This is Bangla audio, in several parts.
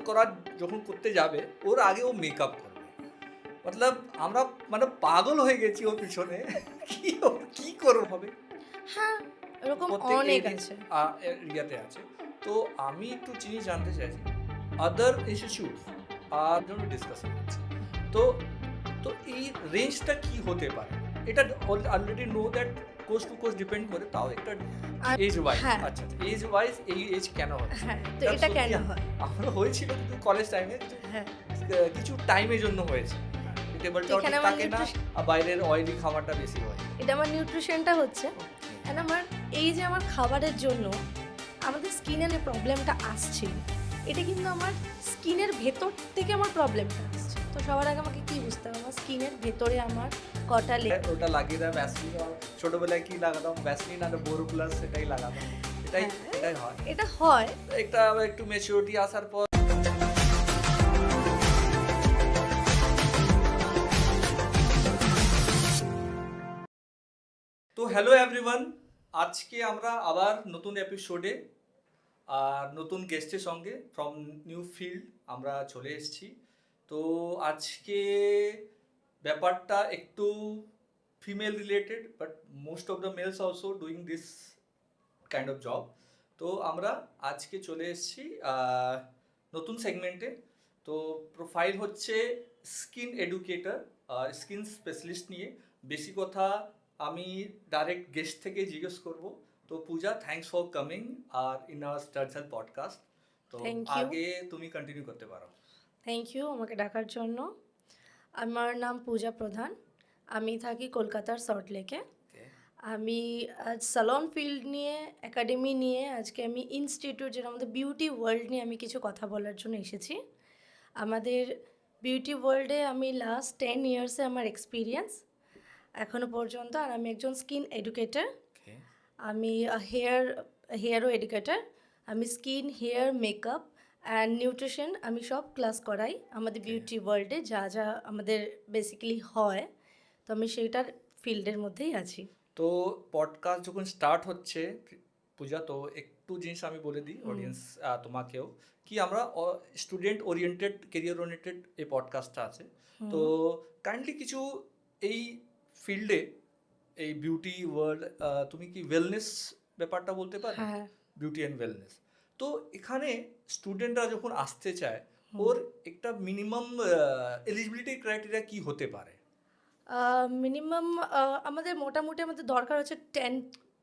করার যখন করতে যাবে ওর আগে ও মেকআপ করবে। মতলব আমরা মানে পাগল হয়ে গেছি ওর পিছনে। কি করবো হবে? হ্যাঁ, এরকম প্রত্যেক অনেক আছে। এরিয়াতে আছে। তো আমি একটু জিনিস জানতে চাইছি, আদার ইনস্টিটিউটস আর জন্য ডিসকাশন হচ্ছে। তো তো এই রেঞ্জটা কি হতে পারে? এটা already know that course to course depend করে, তাও একটা কি আর এজ ওয়াইজ, হ্যাঁ, আচ্ছা এজ ওয়াইজ এই এজ কেন হচ্ছে? হ্যাঁ, তো কারণ এটা সত্যি কেন হয়? আমারও হয়েছিল কিন্তু কলেজ টাইমে হ্যাঁ, কিছু টাইমের জন্য হয়েছে। তো টেবিলটাও এখানে ঠিক আমার থাকে না আর বাইরের অয়েলি খাবারটা বেশি হয়। এটা আমার নিউট্রিশনটা হচ্ছে। ওকে। আর আমার এই যে আমার খাবারের জন্য আমাদের স্কিনের যে প্রবলেমটা আসছে, এটা কিন্তু আমার স্কিনের ভেতর থেকে আমার প্রবলেমটা আসছে। তো সবার আগে আমাকে কি বুঝতে হবে? আমার স্কিনের ভেতরে আমার কটা ওটা লাগিয়ে দেয় ভ্যাসলিন, ছোটবেলায় কি লাগাতাম ভ্যাসলিন আর বোরো প্লাস, সেটাই লাগাতাম। এটাই হ্যাঁ, এটাই হয়। এটা হয়। একটা একটু ম্যাচুরিটি আসার পর। তো হ্যালো এভরিওয়ান, আজকে আমরা আবার নতুন এপিসোডে আর নতুন গেস্টের সঙ্গে ফ্রম নিউ ফিল্ড আমরা চলে এসেছি। তো আজকে ব্যাপারটা একটু female related, but most of the males also doing this kind of job. তো আমরা আজকে চলে এসেছি নতুন সেগমেন্টে। তো প্রোফাইল হচ্ছে স্কিন এডুকেটর আর স্কিন স্পেশালিস্ট নিয়ে। বেশি কথা আমি ডাইরেক্ট গেস্ট থেকে জিজ্ঞেস করব। তো পূজা, থ্যাঙ্কস ফর কামিং আর ইন আওয়ার স্টার্সাল পডকাস্ট। তো থ্যাংক ইউ। আগে তুমি কন্টিনিউ করতে পারো। থ্যাংক ইউ আমাকে ডাকার জন্য। আমার নাম পূজা প্রধান। আমি থাকি কলকাতার সল্টলেকে। ওকে। আমি আজ স্যালন ফিল্ড নিয়ে, একাডেমি নিয়ে, আজকে আমি ইনস্টিটিউট, যেটা আমাদের বিউটি ওয়ার্ল্ড নিয়ে আমি কিছু কথা বলার জন্য এসেছি। আমাদের বিউটি ওয়ার্ল্ডে আমি লাস্ট 10 ইয়ার্সে আমার এক্সপিরিয়েন্স এখনও পর্যন্ত। আর আমি একজন স্কিন এডুকেটর। ওকে। আমি হেয়ারও এডুকেটর। আমি skin, hair, makeup and nutrition আমি সব ক্লাস করাই আমাদের বিউটি ওয়ার্ল্ডে, যা যা আমাদের বেসিক্যালি হয়। তো আমি সেইটার ফিল্ডের মধ্যেই আছি। তো পডকাস্ট যখন স্টার্ট হচ্ছে পূজা, তো একটু জিনিস আমি বলে দিই অডিয়েন্স তোমাকেও, কি আমরা স্টুডেন্ট ওরিয়েন্টেড, কেরিয়ার ওরিয়েন্টেড এই পডকাস্টটা আছে। তো কাইন্ডলি কিছু এই ফিল্ডে, এই বিউটি ওয়ার্ল্ড, তুমি কি ওয়েলনেস ব্যাপারটা বলতে পারবে? হ্যাঁ, বিউটি অ্যান্ড ওয়েলনেস। তো এখানে স্টুডেন্টরা যখন আসতে চায়, ওর একটা মিনিমাম এলিজিবিলিটি ক্রাইটেরিয়া কি হতে পারে? মিনিমাম আমাদের মোটামুটি আমাদের দরকার হচ্ছে 10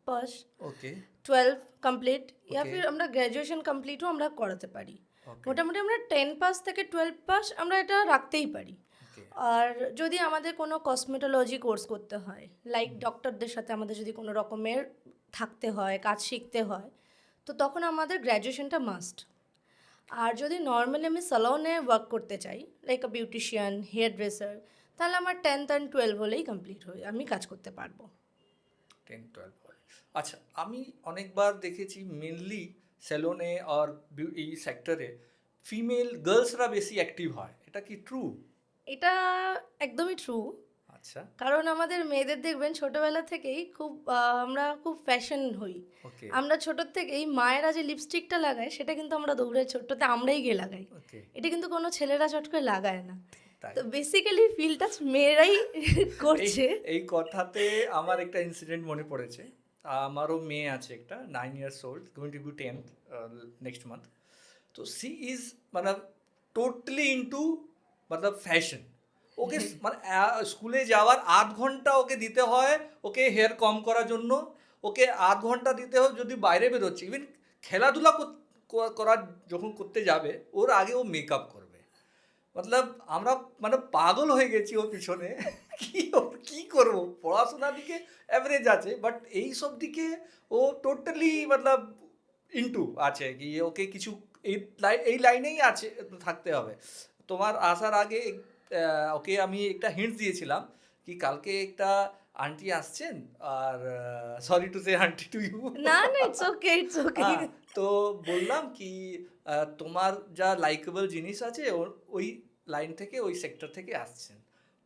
পাস, ওকে। 12 কমপ্লিট, ইয়া ওকে। ফির আমরা গ্র্যাজুয়েশন কমপ্লিটও আমরা করাতে পারি। ওকে। মোটামুটি আমরা 10 পাস থেকে 12 পাস আমরা এটা রাখতেই পারি। ওকে। আর যদি আমাদের কোনো কসমেটোলজি কোর্স করতে হয়, লাইক ডক্টরদের সাথে আমাদের যদি কোনো রকমের থাকতে হয়, কাজ শিখতে হয়, তো তখন আমাদের গ্র্যাজুয়েশনটা মাস্ট। আর যদি নর্মালি আমি স্যালনে ওয়ার্ক করতে চাই, like a beautician, hairdresser, তাহলে আমার 10th অ্যান্ড 12 হলেই কমপ্লিট হয়ে আমি কাজ করতে পারবো। 10-12 বল। আচ্ছা, আমি অনেকবার দেখেছি মেনলি সেলুনে আর এই সেক্টরে ফিমেল গার্লসরা বেশি অ্যাক্টিভ হয়, এটা কি ট্রু? এটা একদমই ট্রু। আচ্ছা। কারণ আমাদের মেয়েদের দেখবেন ছোটোবেলা থেকেই খুব আমরা খুব ফ্যাশন হই। ওকে। আমরা ছোটোর থেকেই মায়েরা যে লিপস্টিকটা লাগায় সেটা কিন্তু আমরা দৌড়ে ছোট্টতে আমরাই গিয়ে লাগাই। ওকে। এটা কিন্তু কোনো ছেলেরা চট করে লাগায় না। তাই। তো বেসিক্যালি ফিলটা মেয়েরাই এই করছে। এই কথাতে আমার একটা ইনসিডেন্ট মনে পড়েছে। আমারও মেয়ে আছে একটা 9 years old, going to be 10th next month. তো সি ইজ মানে টোটালি ইনটু মতলব ফ্যাশন। ওকে মানে স্কুলে যাওয়ার 8 ঘন্টা ওকে দিতে হয়, ওকে হেয়ার কম করার জন্য। ওকে 8 ঘন্টা দিতে হয় যদি বাইরে বেরোচ্ছে, ইভেন খেলাধুলা করার যখন করতে যাবে ওর আগে ও মেকআপ করবে। মতলব আমরা মানে পাগল হয়ে গেছি ওর পিছনে। কি করবো, পড়াশোনার দিকে অ্যাভারেজ আছে, বাট এই সব দিকে ও টোটালি মতলব ইনটু আছে, কি ওকে কিছু এই লাইনেই আছে, থাকতে হবে। তোমার আসার আগে ওকে আমি একটা হিন্ট দিয়েছিলাম কি কালকে একটা আন্টি আসছেন, আর sorry to say aunty to you. না, না, ইটস ওকে, ইটস ওকে। হ্যাঁ, তো বললাম কি তোমার যা লাইকেবল জিনিস আছে ওই লাইন থেকে, ওই সেক্টর থেকে আসছেন।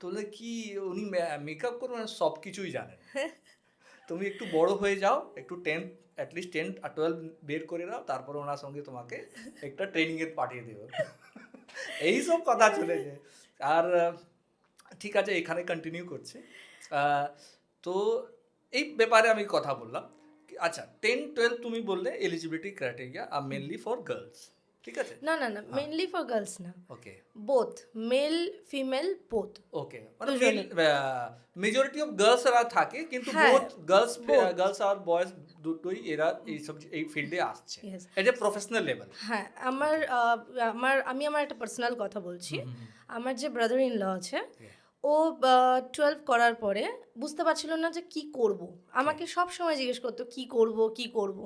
তো বলে কি উনি মেকআপ করবেন, সব কিছুই জানেন। তুমি একটু বড় হয়ে যাও, একটু 10 অ্যাটলিস্ট 10 আর 12 বের করে দাও, তারপরে ওনার সঙ্গে তোমাকে একটা ট্রেনিংয়ে পাঠিয়ে দেবো। এইসব কথা চলেছে। আর ঠিক আছে, এখানে কন্টিনিউ করছে। আহ, তো এই ব্যাপারে আমি কথা বললাম। আচ্ছা 10-12 তুমি বললে এলিজিবিলিটি ক্রাইটেরিয়া আর মেনলি ফর গার্লস, ঠিক আছে? না না না, মেনলি ফর গার্লস না, okay both male female both. Okay, মানে দুজনে। মেজরিটি অফ গার্লসরা থাকে, কিন্তু হ্যাঁ, বোথ গার্লস both. গার্লস আর বয়েজ দুটোই এরা এই সব এই ফিল্ডে আসছে Yes. এটা প্রফেশনাল লেভেল। হ্যাঁ, আমি আমার একটা পার্সোনাল কথা বলছি। আমার যে ব্রাদার ইন ল আছে, ও 12 করার পরে বুঝতে পারছিল না যে কি করব। আমাকে সব সময় জিজ্ঞেস করতো কি করব কি করব।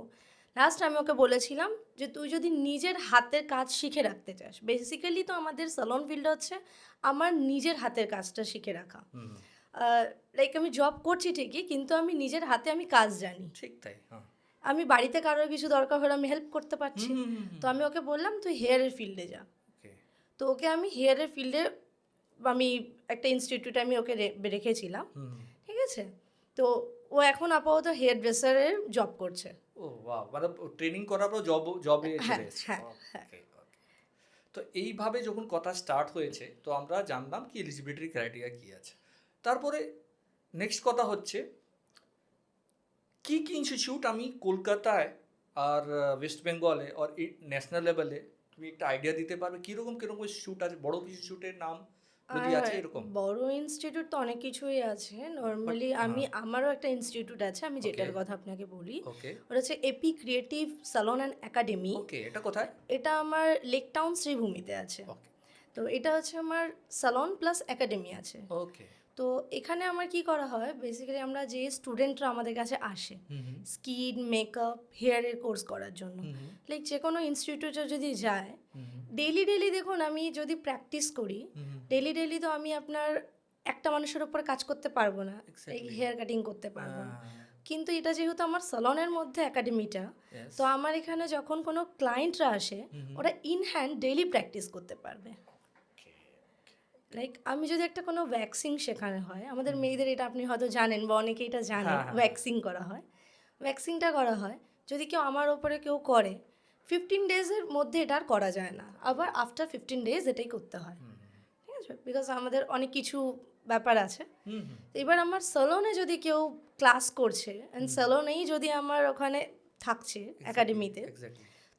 লাস্ট আমি ওকে বলেছিলাম যে তুই যদি নিজের হাতের কাজ শিখে রাখতে চাস, বেসিক্যালি তো আমাদের স্যালন ফিল্ড হচ্ছে আমার নিজের হাতের কাজটা শিখে রাখা। লাইক আমি জব করছি ঠিকই, কিন্তু আমি নিজের হাতে আমি কাজ জানি। ঠিক তাই, হ্যাঁ। আমি বাড়িতে কারোর কিছু দরকার হলে আমি হেল্প করতে পারছি। তো আমি ওকে বললাম তুই হেয়ারের ফিল্ডে যা। তো ওকে আমি হেয়ারের ফিল্ডে আমি একটা ইনস্টিটিউটে আমি ওকে রেখেছিলাম, ঠিক আছে? তো ও এখন আপাতত হেয়ার ড্রেসারের জব করছে। ও বাহ, মানে ট্রেনিং করার পর জবে হ্যাঁ, চলে এসেছে। হ্যাঁ, ওকে ওকে। তো এইভাবে যখন কথা স্টার্ট হয়েছে, তো আমরা জানলাম কি এলিজিবিলিটি ক্রাইটেরিয়া কি আছে। তারপরে নেক্সট কথা হচ্ছে কি কি ইনস্টিটিউট আমি কলকাতায় আর ওয়েস্ট বেঙ্গলে আর ন্যাশনাল লেভেলে, তুমি একটা আইডিয়া দিতে পারবে কীরকম কীরকম ইনস্টিটিউট আছে, বড় ইনস্টিটিউটের নাম যদি আর আছে এরকম? বড় ইনস্টিটিউট তো অনেক কিছুই আছে। নর্মালি আমারও একটা ইনস্টিটিউট আছে, আমি যেটার কথা আপনাকে বলি। ওকে ওটা হচ্ছে A P creative salon and academy. Okay, এটা কোথায়? এটা আমার লেক টাউন শ্রীভূমিতে আছে। ওকে তো এটা হচ্ছে আমার স্যালন প্লাস একাডেমি আছে। ওকে তো এখানে আমার কি করা হয়, বেসিক্যালি আমরা যে স্টুডেন্টরা আমাদের কাছে আসে স্কিন মেকআপ হেয়ারের কোর্স করার জন্য, লাইক যে কোনো ইনস্টিটিউটে যদি যায়, ডেইলি দেখুন আমি যদি প্র্যাকটিস করি, ডেইলি তো আমি আপনার একটা মানুষের উপর কাজ করতে পারবো না, লাইক হেয়ার কাটিং করতে পারবো না। কিন্তু এটা যেহেতু আমার স্যালনের মধ্যে একাডেমিটা, তো আমার এখানে যখন কোনো ক্লায়েন্টরা আসে ওরা ইন হ্যান্ড ডেইলি প্র্যাকটিস করতে পারবে। লাইক আমি যদি একটা কোনো ভ্যাকসিং শেখানো হয়, আমাদের মেয়েদের এটা আপনি হয়তো জানেন বা অনেকে এটা জানেন, ভ্যাকসিং করা হয়। ভ্যাকসিংটা করা হয় যদি কেউ আমার ওপরে কেউ করে, 15 ডেজের মধ্যে এটা আর করা যায় না, আবার আফটার 15 ডেজ এটাই করতে হয়, ঠিক আছে? বিকজ আমাদের অনেক কিছু ব্যাপার আছে। এবার আমার স্যালনে যদি কেউ ক্লাস করছে অ্যান্ড স্যালনেই যদি আমার ওখানে থাকছে একাডেমিতে,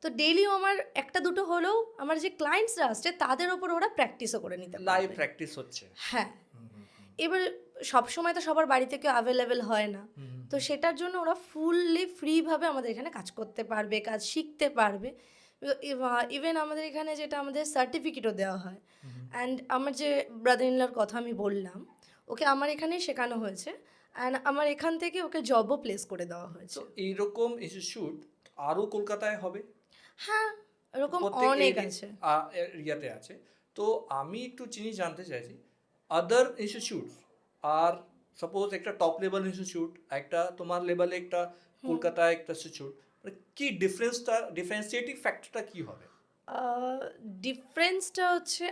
তো ডেইলিও আমার একটা দুটো হলেও আমার যে ক্লায়েন্টসরা আসছে তাদের ওপর ওরা প্র্যাকটিসও করে নিতে পারবে। লাইভ প্র্যাকটিস হচ্ছে। হ্যাঁ, এবার সবসময় তো সবার বাড়িতে কেউ অ্যাভেলেবেল হয় না, তো সেটার জন্য ওরা ফুললি ফ্রিভাবে আমাদের এখানে কাজ করতে পারবে, কাজ শিখতে পারবে। ইভেন আমাদের এখানে যেটা আমাদের সার্টিফিকেটও দেওয়া হয়। অ্যান্ড আমার যে ব্রাদার ইন লর কথা আমি বললাম, ওকে আমার এখানেই শেখানো হয়েছে অ্যান্ড আমার এখান থেকে ওকে জবও প্লেস করে দেওয়া হয়েছে। তো এইরকম ইনস্টিটিউট আরও কলকাতায় হবে? হ্যাঁ, এরকম অনেক আছে, এরিয়াতে আছে। তো আমি একটু জিনিস জানতে চাইছি, আদার ইনস্টিটিউট আর সাপোজ একটা টপ লেভেল ইনস্টিটিউট, একটা তোমার লেভেলে একটা কলকাতায় একটা ইনস্টিটিউট, কি ডিফারেন্সিয়েটিভ ফ্যাক্টরটা কি হবে? ডিফারেন্সটা হচ্ছে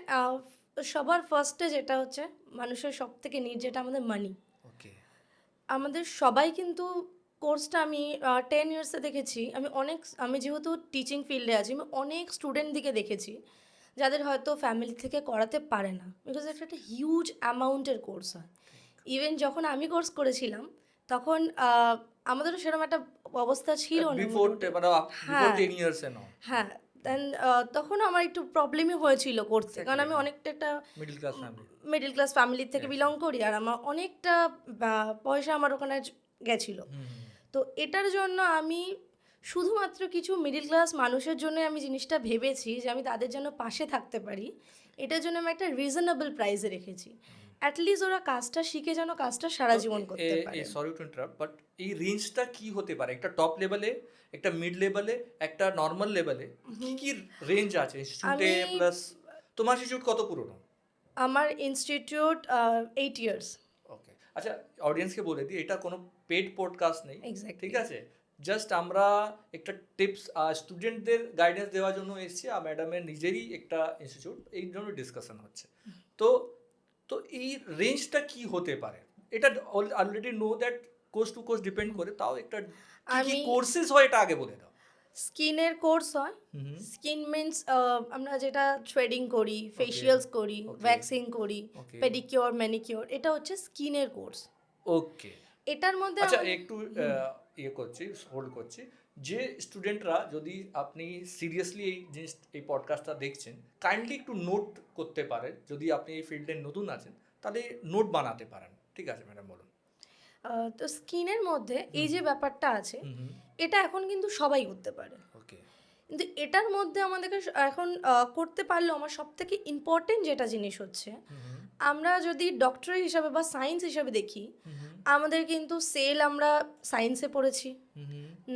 সবার ফার্স্টে যেটা হচ্ছে মানুষের সব থেকে নিড যেটা আমাদের মানি। ওকে, আমাদের সবাই কিন্তু কোর্সটা আমি 10 ইয়ার্সে দেখেছি, আমি যেহেতু টিচিং ফিল্ডে আছি, আমি অনেক স্টুডেন্ট দিকে দেখেছি যাদের হয়তো ফ্যামিলি থেকে করাতে পারে না, বিকজ একটা হিউজ অ্যামাউন্টের কোর্স হয়। ইভেন যখন আমি কোর্স করেছিলাম তখন আমাদেরও সেরকম একটা অবস্থা ছিল না। বিফোর 10 ইয়ার্স এ নাও। হ্যাঁ, দেন তখন আমার একটু প্রবলেমই হয়েছিল করতে, কারণ আমি অনেকটা একটা মিডল ক্লাস ফ্যামিলির থেকে বিলং করি, আর আমার অনেকটা পয়সা আমার ওখানে গেছিলো। তো এটার জন্য আমি শুধুমাত্র কিছু মিডল ক্লাস মানুষের জন্য আমি জিনিসটা ভেবেছি যে আমি তাদের জন্য পাশে থাকতে পারি, এটার জন্য আমি একটা রিজনেবল প্রাইসে রেখেছি। অ্যাটলিস্ট ওরা কাজটা শিখে যেন কাজটা সারা জীবন করতে পারে। সরি টু ইন্টারাপ্ট, বাট এই রেঞ্জটা কি হতে পারে? একটা টপ লেভেলে, একটা মিড লেভেলে, একটা নর্মাল লেভেলে, কি কি রেঞ্জ আছে ইনস্টিটিউটে? প্লাস তোমার ইনস্টিটিউট কত পুরনো? আমার ইনস্টিটিউট 8 ইয়ার্স। ওকে, আচ্ছা অডিয়েন্সকে বলে দিই, এটা কোনো পেড পডকাস্ট নেই, ঠিক আছে? জাস্ট আমরা একটা টিপস স্টুডেন্টদের গাইডেন্স দেওয়ার জন্য এসেছি, আর ম্যাডামের নিজেরই একটা ইনস্টিটিউট, এই জন্য ডিসকাশন হচ্ছে। তো তো এই রেঞ্জটা কি হতে পারে? এটা already know that course to course depend করে, তাও একটা কি কি আমি- কোর্সেস হয় এটা আগে বলে দাও। স্কিনের কোর্স হয়। হুম। স্কিন মিন্স আমরা যেটা থ্রেডিং করি, ফেশিয়ালস করি, Okay. ভ্যাক্সিং করি, Okay. পেডিকিওর, ম্যানিকিওর, এটা হচ্ছে স্কিনের কোর্স। ওকে, এটার মধ্যে আচ্ছা আমাদের- একটু ইয়ে করছি, হোল্ড করছি, যে স্টুডেন্টরা যদি আপনি সিরিয়াসলি এই জিনিস এই পডকাস্টটা দেখছেন, কাইন্ডলি একটু নোট করতে পারেন, যদি আপনি এই ফিল্ডে নতুন আছেন তাহলে নোট বানাতে পারেন। ঠিক আছে ম্যাডাম, বলুন। তো স্কিনের মধ্যে এই যে ব্যাপারটা আছে, এটা এখন কিন্তু সবাই করতে পারে, ওকে। কিন্তু এটার মধ্যে আমাদেরকে এখন করতে পারলেও আমার সব থেকে ইম্পর্টেন্ট যেটা জিনিস হচ্ছে, আমরা যদি ডক্টর হিসাবে বা সায়েন্স হিসাবে দেখি, আমাদের কিন্তু সেল আমরা সায়েন্সে পড়েছি,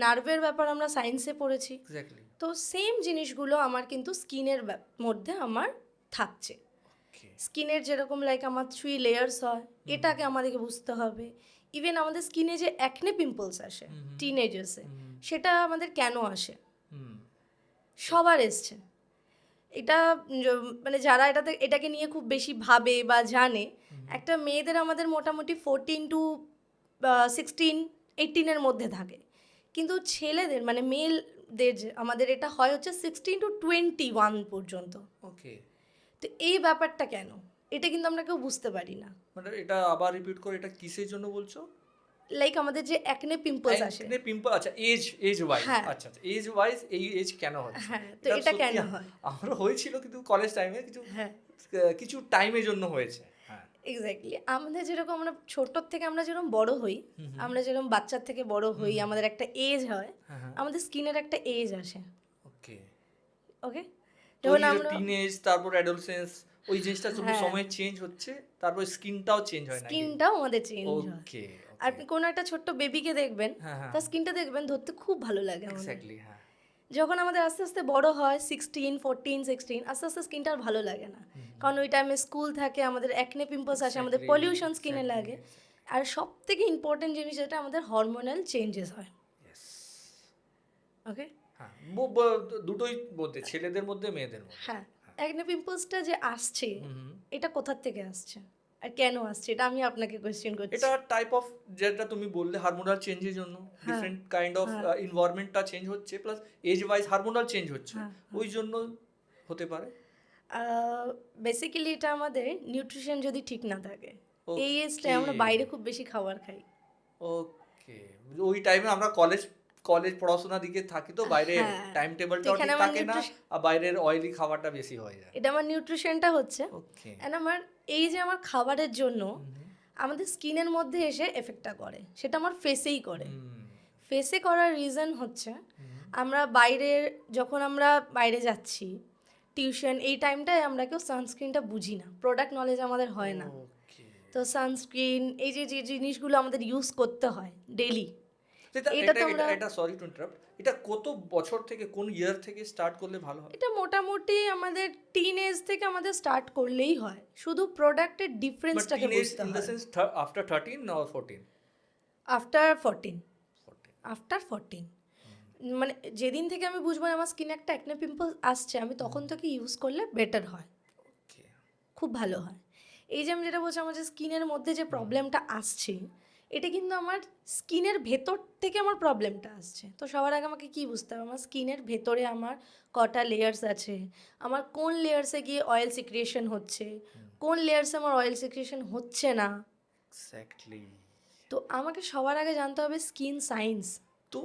নার্ভের ব্যাপার আমরা সায়েন্সে পড়েছি, এক্স্যাক্টলি। তো সেম জিনিসগুলো আমার কিন্তু স্কিনের মধ্যে আমার থাকছে। ওকে। স্কিনের যেরকম লাইক আমার 3 লেয়ার্স হয়, এটাকে আমাদেরকে বুঝতে হবে। ইভেন আমাদের স্কিনে যে অ্যাকনে পিম্পলস আসে টিনেজার্সে, সেটা আমাদের কেন আসে, সবার এসছে। এটা মানে যারা এটাকে নিয়ে খুব বেশি ভাবে বা জানে, একটা মেয়েদের আমাদের মোটামুটি 14 টু 16, 18-এর মধ্যে থাকে, কিন্তু ছেলেদের মানে মেলদের আমাদের এটা হয় হচ্ছে 16 টু 21 পর্যন্ত। ওকে, তো এই ব্যাপারটা কেন, এটা কিন্তু আমরা কেউ বুঝতে পারি না। মানে এটা আবার রিপিট করে, এটা কিসের জন্য বলছো? লাইক আমাদের যে অ্যাকনে পিম্পলস আসে, একনে পিম্পল, আচ্ছা এজ ওয়াইজ, হ্যাঁ। আচ্ছা এজ ওয়াইজ এই এজ কেন হচ্ছে? হ্যাঁ, তো এটা সত্যি কেন হয়? আমারও হয়েছিল, কিন্তু কলেজ টাইমে কিছু হ্যাঁ, কিছু টাইমের জন্য হয়েছে। হ্যাঁ, এক্স্যাক্টলি। আমাদের যেরকম আমরা ছোটোর থেকে আমরা যেরকম বড় হই, আমরা যেরকম বাচ্চার থেকে বড় হই, আমাদের একটা এজ হয়, হ্যাঁ। আমাদের স্কিনের একটা এজ আসে। ওকে, ওকে, তো যখন আমরা টিনেজ, তারপর অ্যাডোলসেন্স, ওই জিনিসটা যখন হ্যাঁ। সময় চেঞ্জ হচ্ছে, তারপর স্কিনটাও চেঞ্জ হয় নাকি? স্কিনটাও আমাদের চেঞ্জ হয়। ওকে, আপনি কোনো একটা ছোট্ট বেবিকে দেখবেন, হ্যাঁ, হ্যাঁ। তার স্কিনটা দেখবেন ধরতে খুব ভালো লাগে আমাদের। এক্স্যাক্টলি, হ্যাঁ। যখন আমাদের আস্তে আস্তে বড় হয় 16, 14, 16, আস্তে আস্তে স্কিনটা আর ভালো লাগে না, কারণ ওই টাইমে স্কুল থাকে, আমাদের অ্যাকনে পিম্পলস আসে, আমাদের Exactly, পলিউশন স্কিনে exactly, লাগে। আর সব থেকে ইম্পর্টেন্ট জিনিস যেটা, আমাদের হরমোনাল চেঞ্জেস হয়। Yes. ওকে, হ্যাঁ, দুটোই মধ্যে, ছেলেদের মধ্যে মেয়েদের মধ্যে। হ্যাঁ, অ্যাকনে পিম্পলসটা যে আসছে, হুম। এটা কোথার থেকে আসছে আর কেন আসছে, এটা আমি আপনাকে কোয়েশ্চেন করছি। এটা টাইপ অফ, যেটা তুমি বললে হারমোনাল চেঞ্জের জন্য, ডিফারেন্ট কাইন্ড অফ এনভায়রনমেন্টটা চেঞ্জ হচ্ছে, plus age wise hormonal change হচ্ছে, ওই জন্য হতে পারে। বেসিক্যালি এটা আমাদের নিউট্রিশন যদি ঠিক না থাকে, এই এজটায় আমরা Okay. বাইরে খুব বেশি খাবার খাই। ওকে, ওই টাইমে আমরা কলেজ পড়াশোনার দিকে থাকি, তো বাইরে হ্যাঁ, টাইম টেবিলটাও এখানে ঠিক আমার থাকে না, আর বাইরের অয়েলি খাবারটা বেশি হয়ে যায়। এটা আমার নিউট্রিশনটা হচ্ছে, ওকে। অ্যান্ড আমার এই যে আমার খাবারের জন্য আমাদের স্কিনের মধ্যে এসে এফেক্টটা করে, সেটা আমার ফেসেই করে। ফেসে করার রিজন হচ্ছে, আমরা যখন আমরা বাইরে যাচ্ছি টিউশন, এই টাইমটায় আমরা কেউ সানস্ক্রিনটা বুঝি না, প্রোডাক্ট নলেজ আমাদের হয় না। ওকে, তো সানস্ক্রিন, এই যে যে জিনিসগুলো আমাদের ইউজ করতে হয় ডেলি, এটা এটা এটা তো আমরা- এটা সরি টু ইন্টারাপ্ট, এটা কত বছর থেকে, কোন ইয়ার থেকে স্টার্ট করলে ভালো হয়? এটা মোটামুটি আমাদের টিন এজ থেকে আমাদের স্টার্ট করলেই হয়, শুধু প্রোডাক্টের বাট ডিফারেন্সটাকে টিনেজ বুঝতে ইন দ্য হয়। Sense after 13 or 14? After 14, 14। After 14, মানে যেদিন থেকে আমি বুঝবো আমার স্কিনে একটা অ্যাকনে পিম্পল আসছে, আমি তখন থেকে ইউজ করলে বেটার হয়, ওকে, খুব ভালো হয়। এই যে আমি যেটা বলছি, আমার যে স্কিনের মধ্যে যে প্রবলেমটা আসছে, এটা কিন্তু আমার স্কিনের ভেতর থেকে আমার প্রবলেমটা আসছে। তো সবার আগে আমাকে কি বুঝতে হবে, আমার স্কিনের ভেতরে আমার কটা লেয়ার্স আছে, আমার কোন লেয়ার্সে গিয়ে অয়েল সিক্রিয়েশন হচ্ছে, কোন লেয়ার্সে আমার অয়েল সিক্রিয়েশন হচ্ছে না। এক্স্যাক্টলি। তো আমাকে সবার আগে জানতে হবে স্কিন সায়েন্স। তো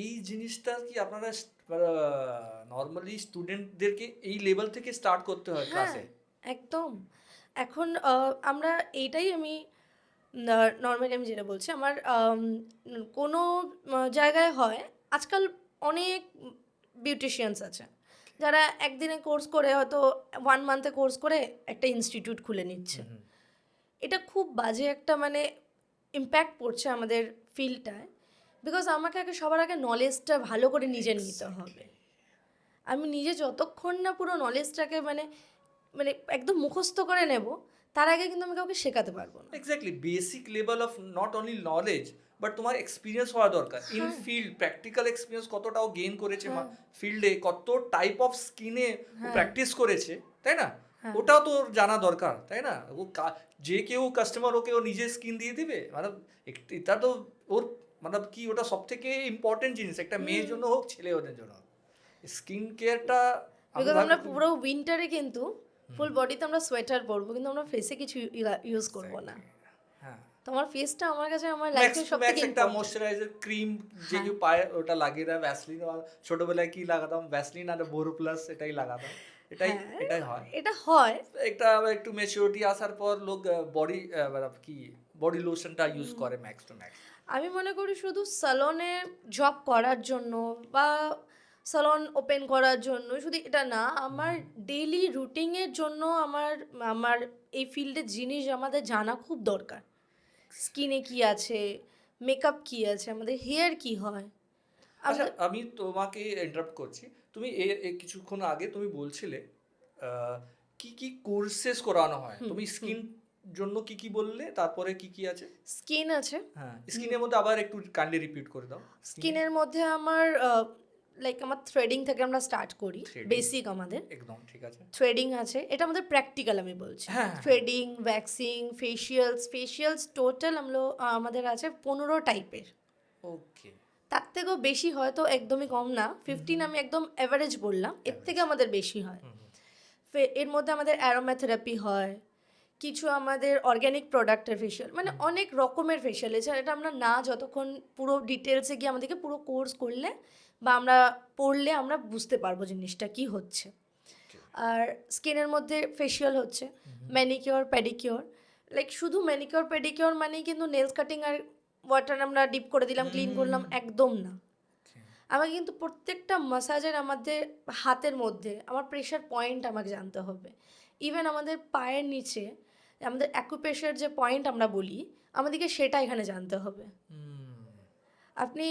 এই জিনিসটা কি আপনারা নর্মালি স্টুডেন্টদেরকে এই লেভেল থেকে স্টার্ট করতে হয় হ্যাঁ, ক্লাসে? একদম। এখন আমরা এইটাই আমি নর্মালি আমি যেটা বলছি, আমার কোনো জায়গায় হয়, আজকাল অনেক বিউটিশিয়ানস আছে যারা একদিনে কোর্স করে, হয়তো 1 মান্থে কোর্স করে একটা ইনস্টিটিউট খুলে নিচ্ছে। এটা খুব বাজে একটা মানে ইম্প্যাক্ট পড়ছে আমাদের ফিল্ডটায়, বিকজ আমাকে আগে সবার আগে নলেজটা ভালো করে নিজের নিতে হবে। আমি নিজে যতক্ষণ না পুরো নলেজটাকে মানে মানে একদম মুখস্থ করে নেব, তার আগে কিন্তু আমি কাউকে শেখাতে পারবো না। Exactly, basic level of not only knowledge, but তোমার এক্সপিরিয়েন্স হওয়া দরকার, ইন ফিল্ড প্র্যাকটিক্যাল এক্সপিরিয়েন্স কতটাও গেইন করেছে ফিল্ডে, কত টাইপ অফ স্কিনে প্র্যাকটিস করেছে, তাই না? ওটাও তো জানা দরকার, তাই না? যে কেউ কাস্টমার ওকে ও নিজের স্কিন দিয়ে দিবে, মানে এটা তো ওর মানে কি ওটা সব থেকে ইম্পর্টেন্ট জিনিস একটা মেয়ের জন্য হোক ছেলে ওদের জন্য স্কিন কেয়ারটা। বিকজ আমরা পুরো উইন্টারে কিন্তু ফুল বডিতে আমরা সোয়েটার পরবো, কিন্তু আমরা ফেসে কিছু ইউজ করবো না। হ্যাঁ, তো আমার ফেসটা আমার কাছে আমার লাইফের সব থেকে একটা ময়শ্চারাইজার ক্রিম যে কেউ পায় ওটা লাগিয়ে দেয়, ভ্যাসলিন। ছোটবেলায় কি লাগাতাম, ভ্যাসলিন আর বোরো প্লাস এটাই লাগাতাম, এটাই হয়। এটা হয় একটা একটু ম্যাচুরিটি আসার পর লোক বডি কি বডি লোশনটা ইউজ করে ম্যাক্স টু ম্যাক্স। আমি মনে করি শুধু স্যালনে জব করার জন্য বা স্যালন ওপেন করার জন্য শুধু এটা না, আমার ডেইলি রুটিনের জন্য আমার আমার এই ফিল্ডের জিনিস আমাদের জানা খুব দরকার। স্কিনে কি আছে, মেকআপ কি আছে, আমাদের হেয়ার কি হয়। আচ্ছা, আমি তোমাকে ইন্টারাপ্ট করছি। তুমি কিছুক্ষণ আগে তুমি বলছিলে কি কি কোর্সেস করানো হয়, তুমি স্কিন জন্য কি কি বললে, তারপরে কি কি আছে? স্কিন আছে, হ্যাঁ, স্কিনের মধ্যে আবার একটু কাইন্ডলি রিপিট করে দাও। স্কিনের মধ্যে আমার লাইক আমার থ্রেডিং থেকে আমরা স্টার্ট করি, বেসিক আমাদের একদম ঠিক আছে। থ্রেডিং আছে, এটা আমাদের প্র্যাকটিক্যাল আমি বলছি। থ্রেডিং, ভ্যাক্সিং, ফেশিয়ালস টোটাল আমাদের আছে 15 টাইপের। ওকে, তার থেকেও বেশি হয় তো একদমই কম না, 15 আমি একদম অ্যাভারেজ বললাম, এর থেকে আমাদের বেশি হয়। এর মধ্যে আমাদের অ্যারোমাথেরাপি হয়, কিছু আমাদের অর্গ্যানিক প্রোডাক্টের ফেশিয়াল, মানে অনেক রকমের ফেশিয়াল আছে। এটা আমরা না যতক্ষণ পুরো ডিটেলসে গিয়ে আমাদেরকে পুরো কোর্স করলে বা আমরা পড়লে আমরা বুঝতে পারবো জিনিসটা কি হচ্ছে। আর স্কিনের মধ্যে ফেশিয়াল হচ্ছে, ম্যানিকিওর, প্যাডিকিওর। লাইক শুধু ম্যানিকিওর পেডিকিওর মানেই কিন্তু নেলস কাটিং আর ওয়াটার আমরা ডিপ করে দিলাম, ক্লিন করলাম, একদম না। আমাকে কিন্তু প্রত্যেকটা মাসাজের আমাদের হাতের মধ্যে আমার প্রেশার পয়েন্ট আমাকে জানতে হবে। ইভেন আমাদের পায়ের নিচে আমাদের অ্যাকুপ্রেশার যে পয়েন্ট আমরা বলি, আমাদেরকে সেটা এখানে জানতে হবে। আপনি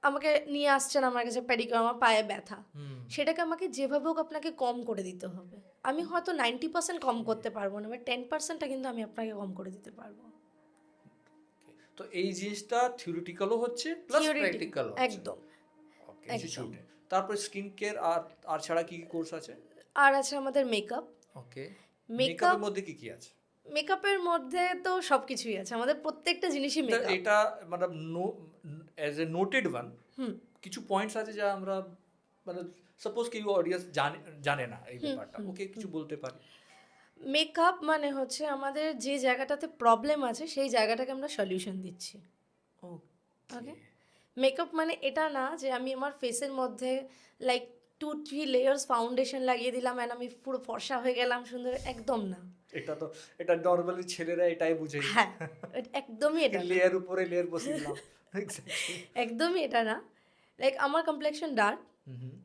আমাকে নিয়ে আসছেন আমার কাছে প্যাডিকিওর, আমার পায়ে ব্যথা, সেটাকে আমাকে যেভাবে হোক আপনাকে কম করে দিতে হবে। আমি হয়তো 90% কম করতে পারবো না, বাট 10%টা কিন্তু আমি আপনাকে কম করে দিতে পারবো। তো এই জিনিসটা থিওরিটিক্যালও হচ্ছে প্লাস প্র্যাকটিক্যাল একদম। ওকে, ইনস্টিটিউটে। তারপর স্কিন কেয়ার আর ছাড়া কি কি কোর্স আছে? আর আছে আমাদের মেকআপ। ওকে, মেকআপের মধ্যে কি কি আছে? মেকআপের মধ্যে তো সব কিছুই আছে, আমাদের প্রত্যেকটা জিনিসই মেকআপ। এটা মানে অ্যাজ এ নোটেড ওয়ান কিছু পয়েন্টস আছে যা আমরা মানে সাপোজ কেউ অডিয়েন্স জানে না এই ব্যাপারটা, ওকে কিছু বলতে পারি। মেকআপ মানে হচ্ছে আমাদের যে জায়গাটাতে প্রবলেম আছে সেই জায়গাটাকে আমরা সলিউশন দিচ্ছি। ওকে, মেকআপ মানে এটা না যে আমি আমার ফেসের মধ্যে লাইক 2-3 লেয়ার্স ফাউন্ডেশন লাগিয়ে দিলাম অ্যান্ড আমি পুরো ফর্সা হয়ে গেলাম সুন্দর, একদম না। এটা নরমালি ছেলেরা এটাই বুঝে। হ্যাঁ, একদমই এটা লেয়ার উপরে লেয়ার বসিয়ে দিলাম, একদমই এটা না। লাইক আমার কমপ্লেক্সন ডার্ক,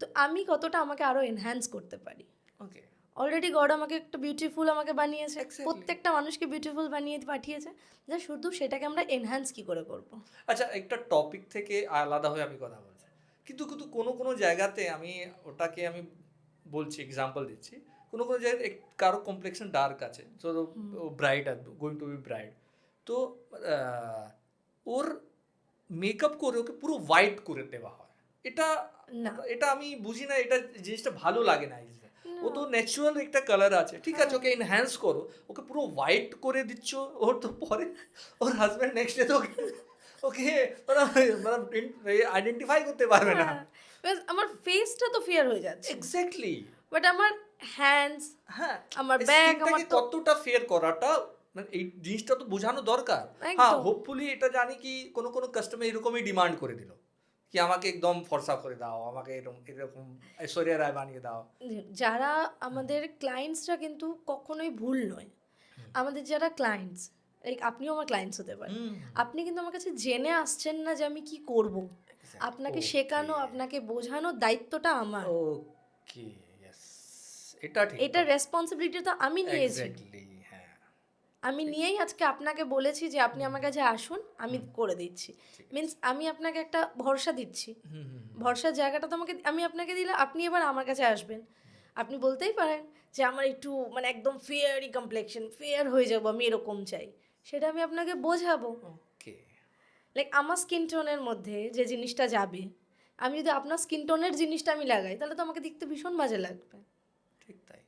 তো আমি কতটা আমাকে আরো এনহ্যান্স করতে পারি। ওকে, অলরেডি গড আমাকে একটা বিউটিফুল আমাকে বানিয়েছে, প্রত্যেকটা মানুষকে বিউটিফুল বানিয়ে পাঠিয়েছে, যে শুধু সেটাকে আমরা এনহ্যান্স কি করে করব। আচ্ছা, একটা টপিক থেকে আলাদা হয়ে আমি কথা বলছি, কিন্তু কোনো জায়গাতে আমি ওটাকে আমি বলছি, এক্সাম্পল দিচ্ছি। কোনো জায়গায় কারো কমপ্লেক্সন ডার্ক আছে, তো ব্রাইড আর গোয়িং টু বি ব্রাইড, তো ওর মেকআপ করে ওকে পুরো হোয়াইট করে দেওয়া হয়। এটা আমি বুঝি না, এটা জিনিসটা ভালো লাগে না। ও তো ন্যাচারাল একটা কালার আছে, ঠিক আছে, ওকে এনহ্যান্স করো, ওকে পুরো হোয়াইট করে দিচ্ছ। ওর তো পরে ওর হাজব্যান্ড নেক্সট ডে তো ওকে আইডেন্টিফাই করতে পারবে না। আমার ফেসটা তো ফেয়ার হয়ে যাচ্ছে, এক্স্যাক্টলি, বাট আমার হ্যান্ডস, হ্যাঁ, আমার ব্যাক, আমার কতটা ফেয়ার করাটা মানে এই জিনিসটা তো বোঝানো দরকার। হ্যাঁ, হোপফুলি এটা জানি কি কোনো কাস্টমার এরকমই ডিমান্ড করে দিল কি আমাকে একদম ফর্সা করে দাও, আমাকে এরকম ঐশ্বরিয়া রায় বানিয়ে দাও। যারা আমাদের ক্লায়েন্টসরা কিন্তু কখনোই ভুল নয়। আমাদের যারা ক্লায়েন্টস, আপনিও আমার ক্লায়েন্টস হতে পারেন, আপনি কিন্তু আমার কাছে জেনে আসছেন না যে আমি কি করব। আপনাকে শেখানো, আপনাকে বোঝানোর দায়িত্বটা আমার। ওকে, ইয়েস, এটা ঠিক, এটা রেসপন্সিবিলিটি তো আমি নিয়েছি। আমি নিয়েই আজকে আপনাকে বলেছি যে আপনি আমার কাছে আসুন, আমি করে দিচ্ছি। মিন্স আমি আপনাকে একটা ভরসা দিচ্ছি, ভরসার জায়গাটা তো আমি আপনাকে দিলে আপনি এবার আমার কাছে আসবেন। আপনি বলতেই পারেন যে আমার একটু মানে একদম ফেয়ারই কমপ্লেক্সন, ফেয়ার হয়ে যাবো, আমি এরকম চাই, সেটা আমি আপনাকে বোঝাবো। লাইক আমার স্কিন টোনের মধ্যে যে জিনিসটা যাবে, আমি যদি আপনার স্কিন টোনের জিনিসটা আমি লাগাই, তাহলে তো আমাকে দেখতে ভীষণ বাজে লাগবে। ঠিক তাই।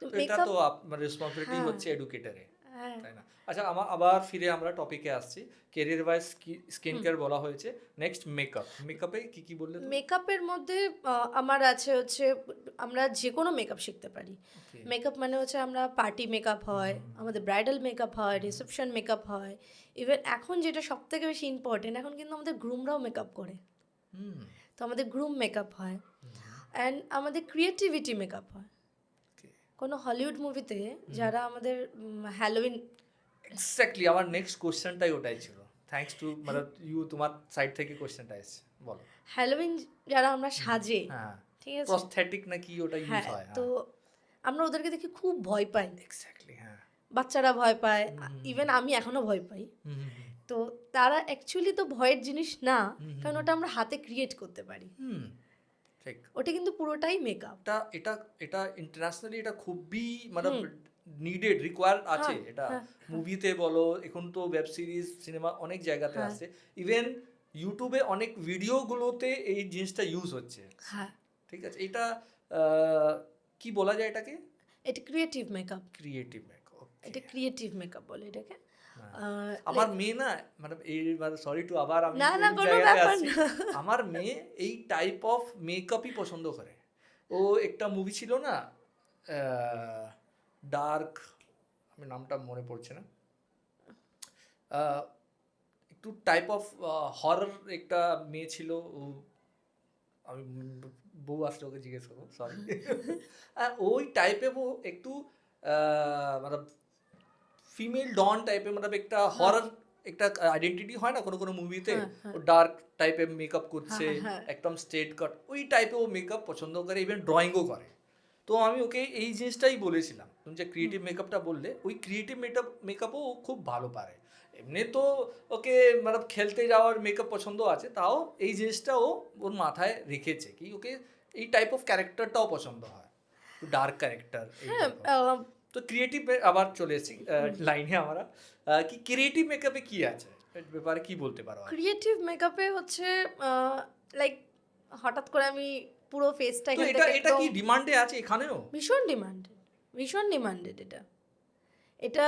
তো এটা তো আপনার রেসপন্সিবিলিটি হচ্ছে এডুকেটরে। হ্যাঁ তাই না? আচ্ছা, আবার ফিরে আমরা টপিকে আসছি। কেরিয়ার ওয়াইজ স্কিন কেয়ার বলা হয়েছে, নেক্সট মেকআপে কি কি বললে তুমি? মেকআপের মধ্যে আমার আছে হচ্ছে আমরা যে কোনো মেকআপ শিখতে পারি। ওকে। মেকআপ মানে হচ্ছে আমরা পার্টি মেকআপ হয়, আমাদের ব্রাইডাল মেকআপ হয়, রিসেপশন মেকআপ হয়। ইভেন এখন যেটা সবথেকে বেশি ইম্পর্টেন্ট, এখন কিন্তু আমাদের গ্রুমরাও মেকআপ করে। হুম। তো আমাদের গ্রুম মেকআপ হয় অ্যান্ড আমাদের ক্রিয়েটিভিটি মেকআপ হয়। ওকে। কোনো হলিউড মুভিতে যারা আমাদের হ্যালোইন, এক্স্যাক্টলি আমার নেক্সট কোশ্চেনটাই ওটাই ছিল। থ্যাঙ্কস টু মানে তোমার সাইড থেকে কোশ্চেনটা এসেছে, বলো। হ্যালোইন যারা আমরা সাজে, হ্যাঁ, ঠিক আছে, প্রস্থেটিক না কি ওটা ইউজ হ্যাঁ, হয়? তো আমরা ওদেরকে দেখে খুব ভয় পাই। এক্স্যাক্টলি, হ্যাঁ। বাচ্চারা ভয় পায়, ইভেন আমি এখনো ভয় পাই। তো তারা অ্যাকচুয়ালি তো ভয়ের জিনিস না, কারণ ওটা আমরা হাতে ক্রিয়েট করতে পারি। হুম, ঠিক। ওটা কিন্তু পুরোটাই মেকআপ। এটা এটা এটা ইন্টারন্যাশনালি এটা খুবই মানে নিডেড, রিকোয়ার্ড আছে হ্যাঁ, এটা। হ্যাঁ, মুভিতে বলো, এখন তো ওয়েব সিরিজ, সিনেমা অনেক জায়গাতে হ্যাঁ। আসছে। ইভেন ইউটিউবে অনেক ভিডিওগুলোতে এই জিনিসটা ইউজ হচ্ছে। হ্যাঁ, ঠিক আছে, এটা আহ, কি বলা যায় এটাকে? এটা ক্রিয়েটিভ মেকআপ। Creative makeup. এটা ক্রিয়েটিভ মেকআপ বলে এটাকে। আমার মেয়ে না, মানে এই মানে সরি টু আবার আমি না, না, এই কোনো জায়গাতে ব্যাপার আসছি। না। আমার মেয়ে এই টাইপ অফ মেকআপই পছন্দ করে। ও একটা মুভি ছিল না, ডার্ক, আমি নামটা মনে পড়ছে না, আহ, একটু টাইপ অফ হরর একটা মেয়ে ছিল। ও, আমি বউ আসলে ওকে জিজ্ঞেস করবো, সরি। ওই টাইপের ও একটু মানে ফিমেল ডন টাইপের, মানে একটা হরর একটা আইডেন্টিটি হয় না কোনো কোনো মুভিতে, হ্যাঁ, হ্যাঁ। ও ডার্ক টাইপের মেকআপ করছে, হ্যাঁ, হ্যাঁ। একদম স্ট্রেট কাট, ওই টাইপের ও মেকআপ পছন্দ করে, ইভেন ড্রয়িংও করে। তো আমি ওকে এই জিনিসটাই বলেছিলাম, তুমি যে ক্রিয়েটিভ মেকআপটা বললে, ওই ক্রিয়েটিভ মেকআপও ও খুব ভালো পারে। এমনি তো ওকে মানে খেলতে যাওয়ার মেকআপ পছন্দ আছে, তাও এই জিনিসটা ও ওর মাথায় রেখেছে কি ওকে এই টাইপ অফ ক্যারেক্টারটাও পছন্দ হয়, ডার্ক ক্যারেক্টার এই হ্যাঁ, type of। তো ক্রিয়েটিভ আবার চলে এসেছি লাইনে আমরা, কি ক্রিয়েটিভ মেকআপে কি আছে, এর ব্যাপারে কি বলতে পারো? ক্রিয়েটিভ মেকআপে হচ্ছে লাইক হঠাৎ করে আমি পুরো ফেসটা তো এখান এটা থেকে এটা কি একদম ডিমান্ডে আছে এখানেও? ভীষণ ডিমান্ডেড, ভীষণ ডিমান্ডেড এটা। এটা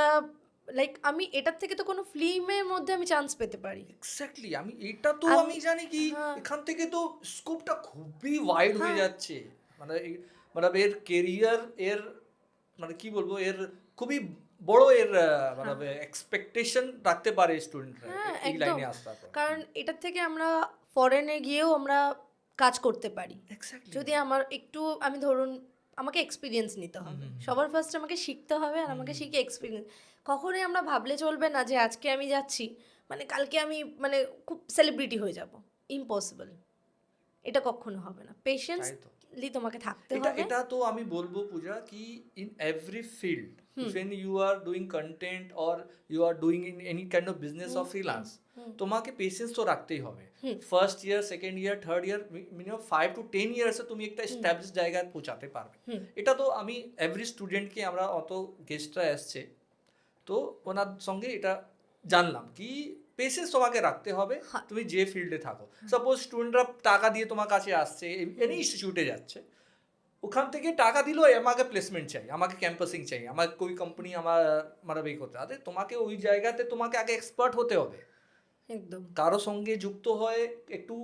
লাইক আমি এটার থেকে তো কোনো ফিল্মের মধ্যে আমি চান্স পেতে পারি। এক্স্যাক্টলি, আমি এটা তো আমি জানি কি হ্যাঁ। এখান থেকে তো স্কোপটা খুবই ওয়াইড হয়ে হ্যাঁ। যাচ্ছে। মানে মানে এর কেরিয়ার, এর মানে কি বলবো, এর খুবই বড় এর মানে এক্সপেকটেশন রাখতে পারে স্টুডেন্টরা হ্যাঁ, এই একদম। লাইনে আসার পর। কারণ এটার থেকে আমরা ফরেনে গিয়েও আমরা কাজ করতে পারি। এক্স্যাক্টলি। যদি আমার একটু আমি ধরুন আমাকে এক্সপিরিয়েন্স নিতে হবে। সবার ফার্স্ট আমাকে শিখতে হবে আর আমাকে শিখে এক্সপিরিয়েন্স। কখনোই আমরা ভাবলে চলবে না যে আজকে আমি যাচ্ছি মানে কালকে আমি মানে খুব সেলিব্রিটি হয়ে যাব। ইম্পসিবল। এটা কখনো হবে না। তাই তো। পেশেন্সলি তোমাকে থাকতে এটা হবে। এটা তো আমি বলবো পূজা কি in every field, when you are doing content or you are doing in any kind of business or freelance, তোমাকে পেশেন্স তো রাখতেই হবে। First year, second year, third year, minimum 5 to 10 ইয়ার্সে তুমি একটা এস্টাবলিশ জায়গায় পৌঁছাতে পারবে। এটা তো আমি এভরি স্টুডেন্টকে, আমরা অত গেস্টরা আসছে তো ওনার সঙ্গে এটা জানলাম কি পেশেন্স তোমাকে রাখতে হবে, তুমি যে ফিল্ডে থাকো। সাপোজ স্টুডেন্টরা টাকা দিয়ে তোমার কাছে আসছে, এনি ইনস্টিটিউটে যাচ্ছে, ওখান থেকে টাকা দিল, আমাকে প্লেসমেন্ট চাই, আমাকে ক্যাম্পাসিং চাই, আমাকে কোই কোম্পানি আমার মানে এই করতে হবে, তোমাকে ওই জায়গাতে তোমাকে আগে এক্সপার্ট হতে হবে, একদম। কারো সঙ্গে যুক্ত হয়ে একটু